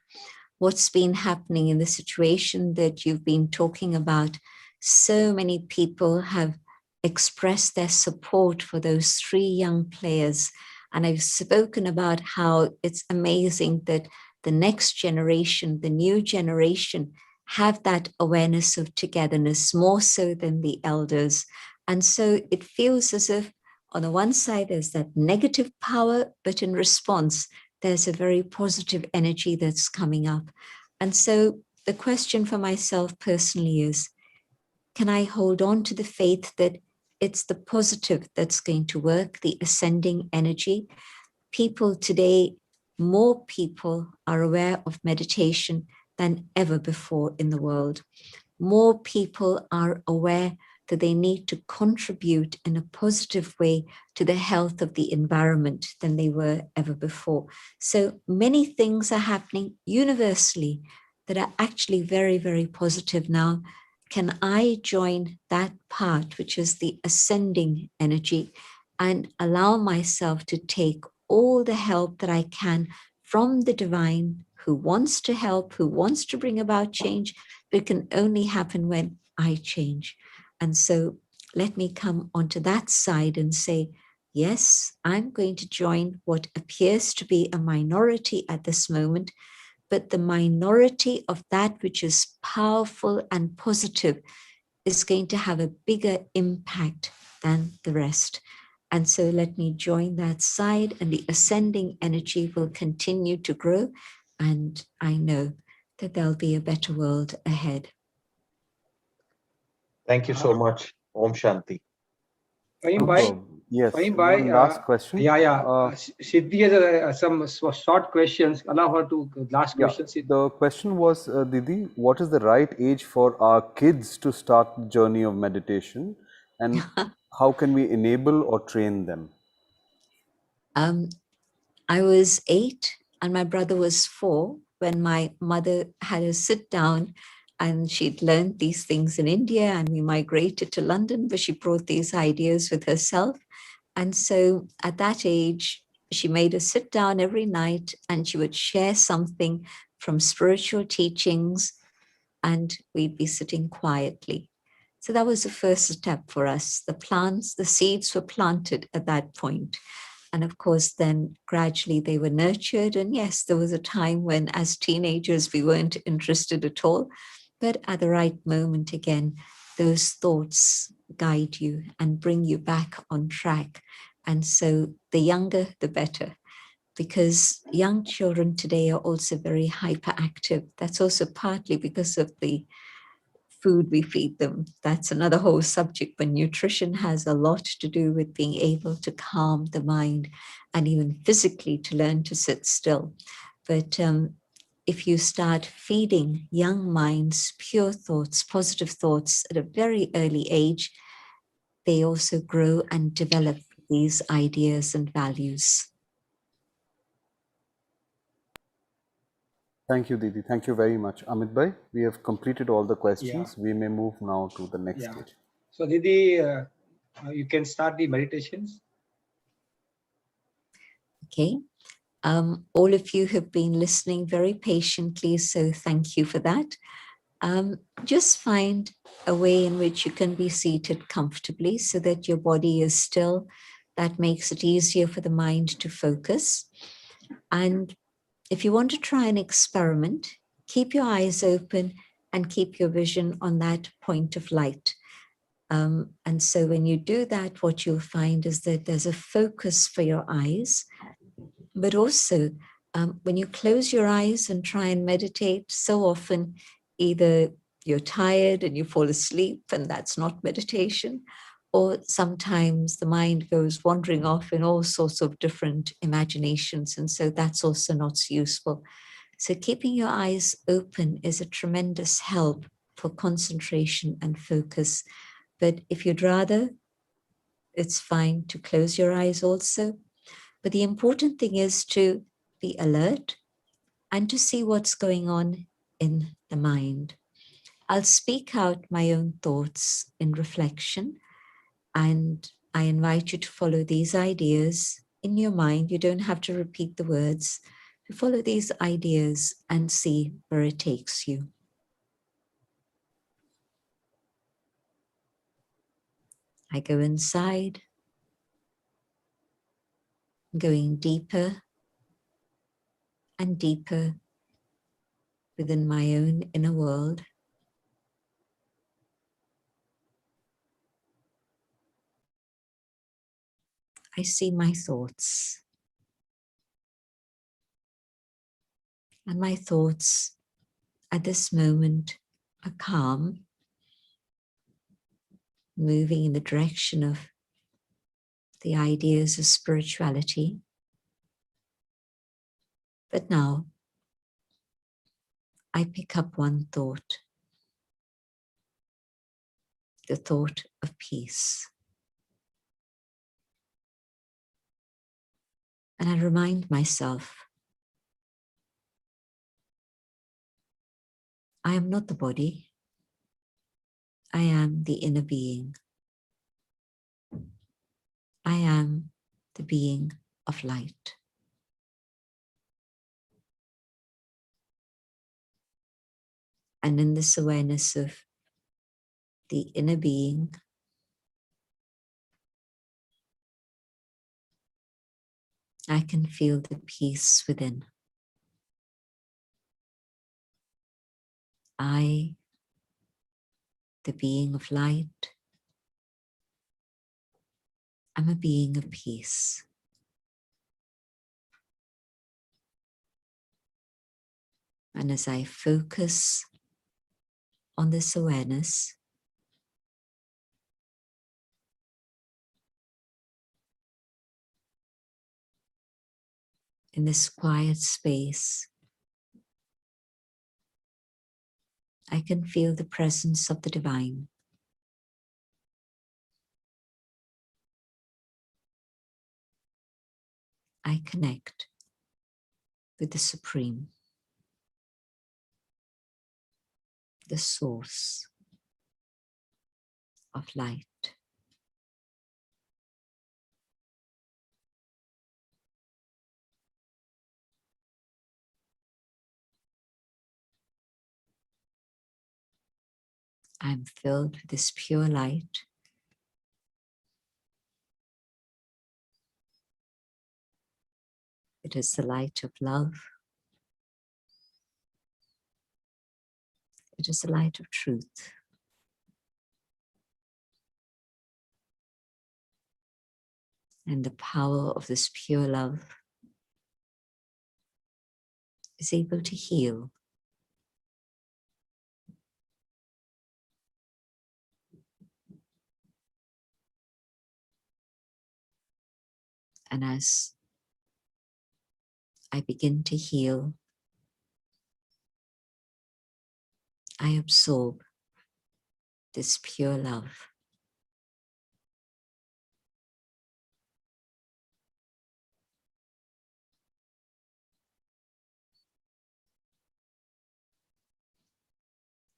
What's been happening in the situation that you've been talking about, so many people have expressed their support for those 3 young players. And I've spoken about how it's amazing that the next generation, the new generation, have that awareness of togetherness more so than the elders. And so it feels as if on the one side there's that negative power, but in response, there's a very positive energy that's coming up. And so the question for myself personally is, can I hold on to the faith that it's the positive that's going to work, the ascending energy? People today, more people are aware of meditation than ever before in the world. More people are aware that they need to contribute in a positive way to the health of the environment than they were ever before. So many things are happening universally that are actually very, very positive now. Can I join that part, which is the ascending energy, and allow myself to take all the help that I can from the divine, who wants to help, who wants to bring about change, but it can only happen when I change. And so let me come onto that side and say, yes, I'm going to join what appears to be a minority at this moment, but the minority of that which is powerful and positive is going to have a bigger impact than the rest. And so let me join that side, and the ascending energy will continue to grow. And I know that there'll be a better world ahead. Thank you so much. Om Shanti. Fahim bhai, Yes, Fahim bhai, one last question. Siddhi has some short questions. Allow her to last question. The question was, Didi, what is the right age for our kids to start the journey of meditation, and how can we enable or train them? I was 8 and my brother was 4 when my mother had us sit down, and she'd learned these things in India, and we migrated to London, but she brought these ideas with herself. And so at that age, she made us sit down every night and she would share something from spiritual teachings, and we'd be sitting quietly. So that was the first step for us. The seeds were planted at that point. And of course, then gradually they were nurtured. And yes, there was a time when as teenagers, we weren't interested at all. But at the right moment, again, those thoughts guide you and bring you back on track. And so the younger, the better, because young children today are also very hyperactive. That's also partly because of the food we feed them. That's another whole subject, but nutrition has a lot to do with being able to calm the mind and even physically to learn to sit still. But if you start feeding young minds pure thoughts, positive thoughts at a very early age, they also grow and develop these ideas and values. Thank you, Didi. Thank you very much. Amit Bhai, we have completed all the questions. We may move now to the next stage. So Didi, you can start the meditations. Okay. All of you have been listening very patiently, so thank you for that. Just find a way in which you can be seated comfortably so that your body is still. That makes it easier for the mind to focus. And if you want to try an experiment, keep your eyes open and keep your vision on that point of light. And so when you do that, what you'll find is that there's a focus for your eyes, but also when you close your eyes and try and meditate, so often either you're tired and you fall asleep, and that's not meditation, or sometimes the mind goes wandering off in all sorts of different imaginations, and so that's also not useful. So keeping your eyes open is a tremendous help for concentration and focus. But if you'd rather, it's fine to close your eyes also. But the important thing is to be alert and to see what's going on in the mind. I'll speak out my own thoughts in reflection, and I invite you to follow these ideas in your mind. You don't have to repeat the words. To follow these ideas and see where it takes you. I go inside, going deeper and deeper within my own inner world. I see my thoughts. And my thoughts at this moment are calm, moving in the direction of the ideas of spirituality. But now I pick up one thought, the thought of peace. And I remind myself, I am not the body, I am the inner being. I am the being of light. And in this awareness of the inner being, I can feel the peace within. I, the being of light, am a being of peace. And as I focus on this awareness, in this quiet space, I can feel the presence of the divine. I connect with the Supreme, the source of light. I'm filled with this pure light. It is the light of love. It is the light of truth. And the power of this pure love is able to heal. And as I begin to heal, I absorb this pure love.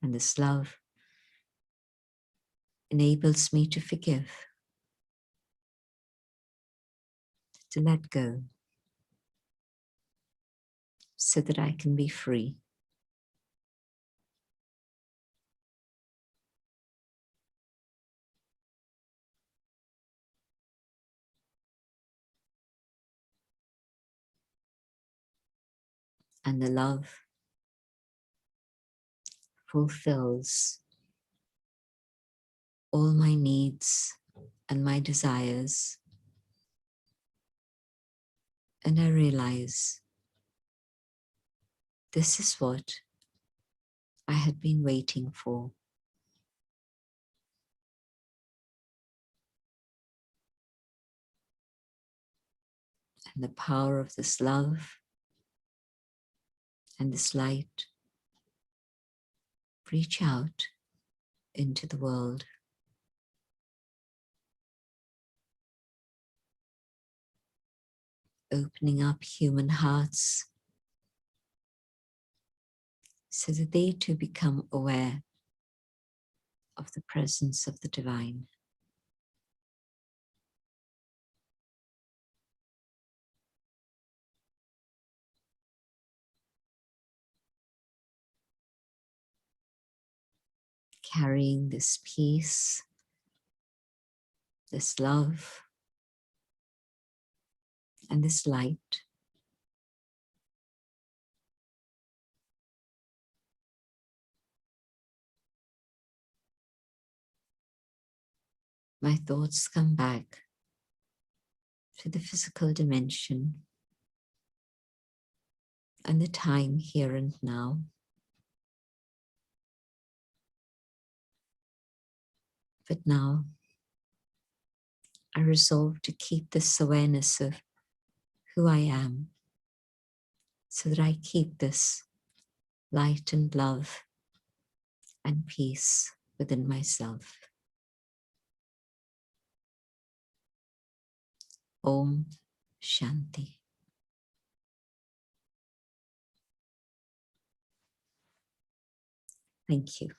And this love enables me to forgive, to let go, so that I can be free. And the love fulfills all my needs and my desires. And I realize this is what I had been waiting for. And the power of this love and this light reach out into the world. Opening up human hearts so that they too become aware of the presence of the divine. Carrying this peace, this love, and this light my thoughts come back to the physical dimension, and the time here and now. But now I resolve to keep this awareness of who I am, so that I keep this light and love and peace within myself. Om Shanti. Thank you.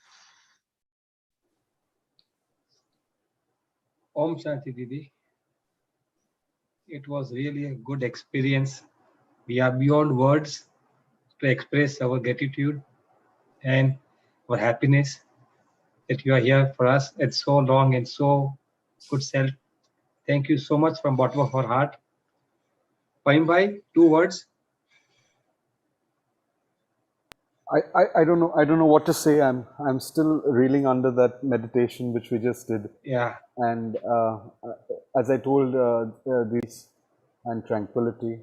Om Shanti Didi. It was really a good experience. We are beyond words to express our gratitude and our happiness that you are here for us at so long and so good self. Thank you so much from bottom of our heart. Paim bhai, 2 words. I don't know what to say. I'm still reeling under that meditation which we just did. Yeah. And as I told these and tranquility.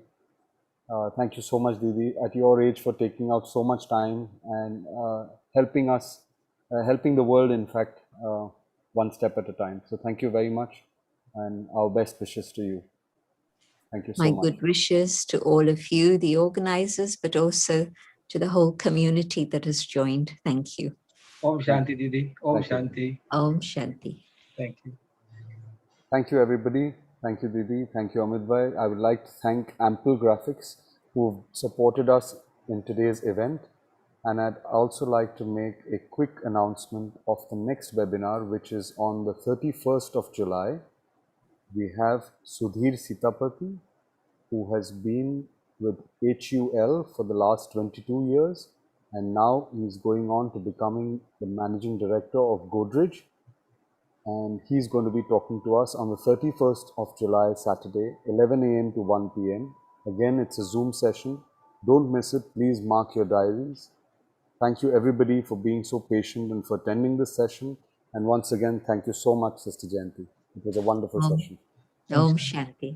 Thank you so much, Didi, at your age for taking out so much time and helping us, helping the world, in fact, one step at a time. So thank you very much, and our best wishes to you. Thank you so My much. good wishes to all of you, the organizers, but also to the whole community that has joined. Thank you. Om Shanti Didi. Om Thank you. Shanti. Om Shanti. Thank you. Thank you, everybody. Thank you, Didi. Thank you, Amit Bhai. I would like to thank Ample Graphics, who supported us in today's event. And I'd also like to make a quick announcement of the next webinar, which is on the 31st of July. We have Sudhir Sitapati, who has been with HUL for the last 22 years, and now he's going on to becoming the Managing Director of Godrej. And he's going to be talking to us on the 31st of July, Saturday, 11 a.m. to 1 p.m. Again, it's a Zoom session. Don't miss it. Please mark your diaries. Thank you, everybody, for being so patient and for attending this session. And once again, thank you so much, Sister Jayanti. It was a wonderful session. Om Shanti.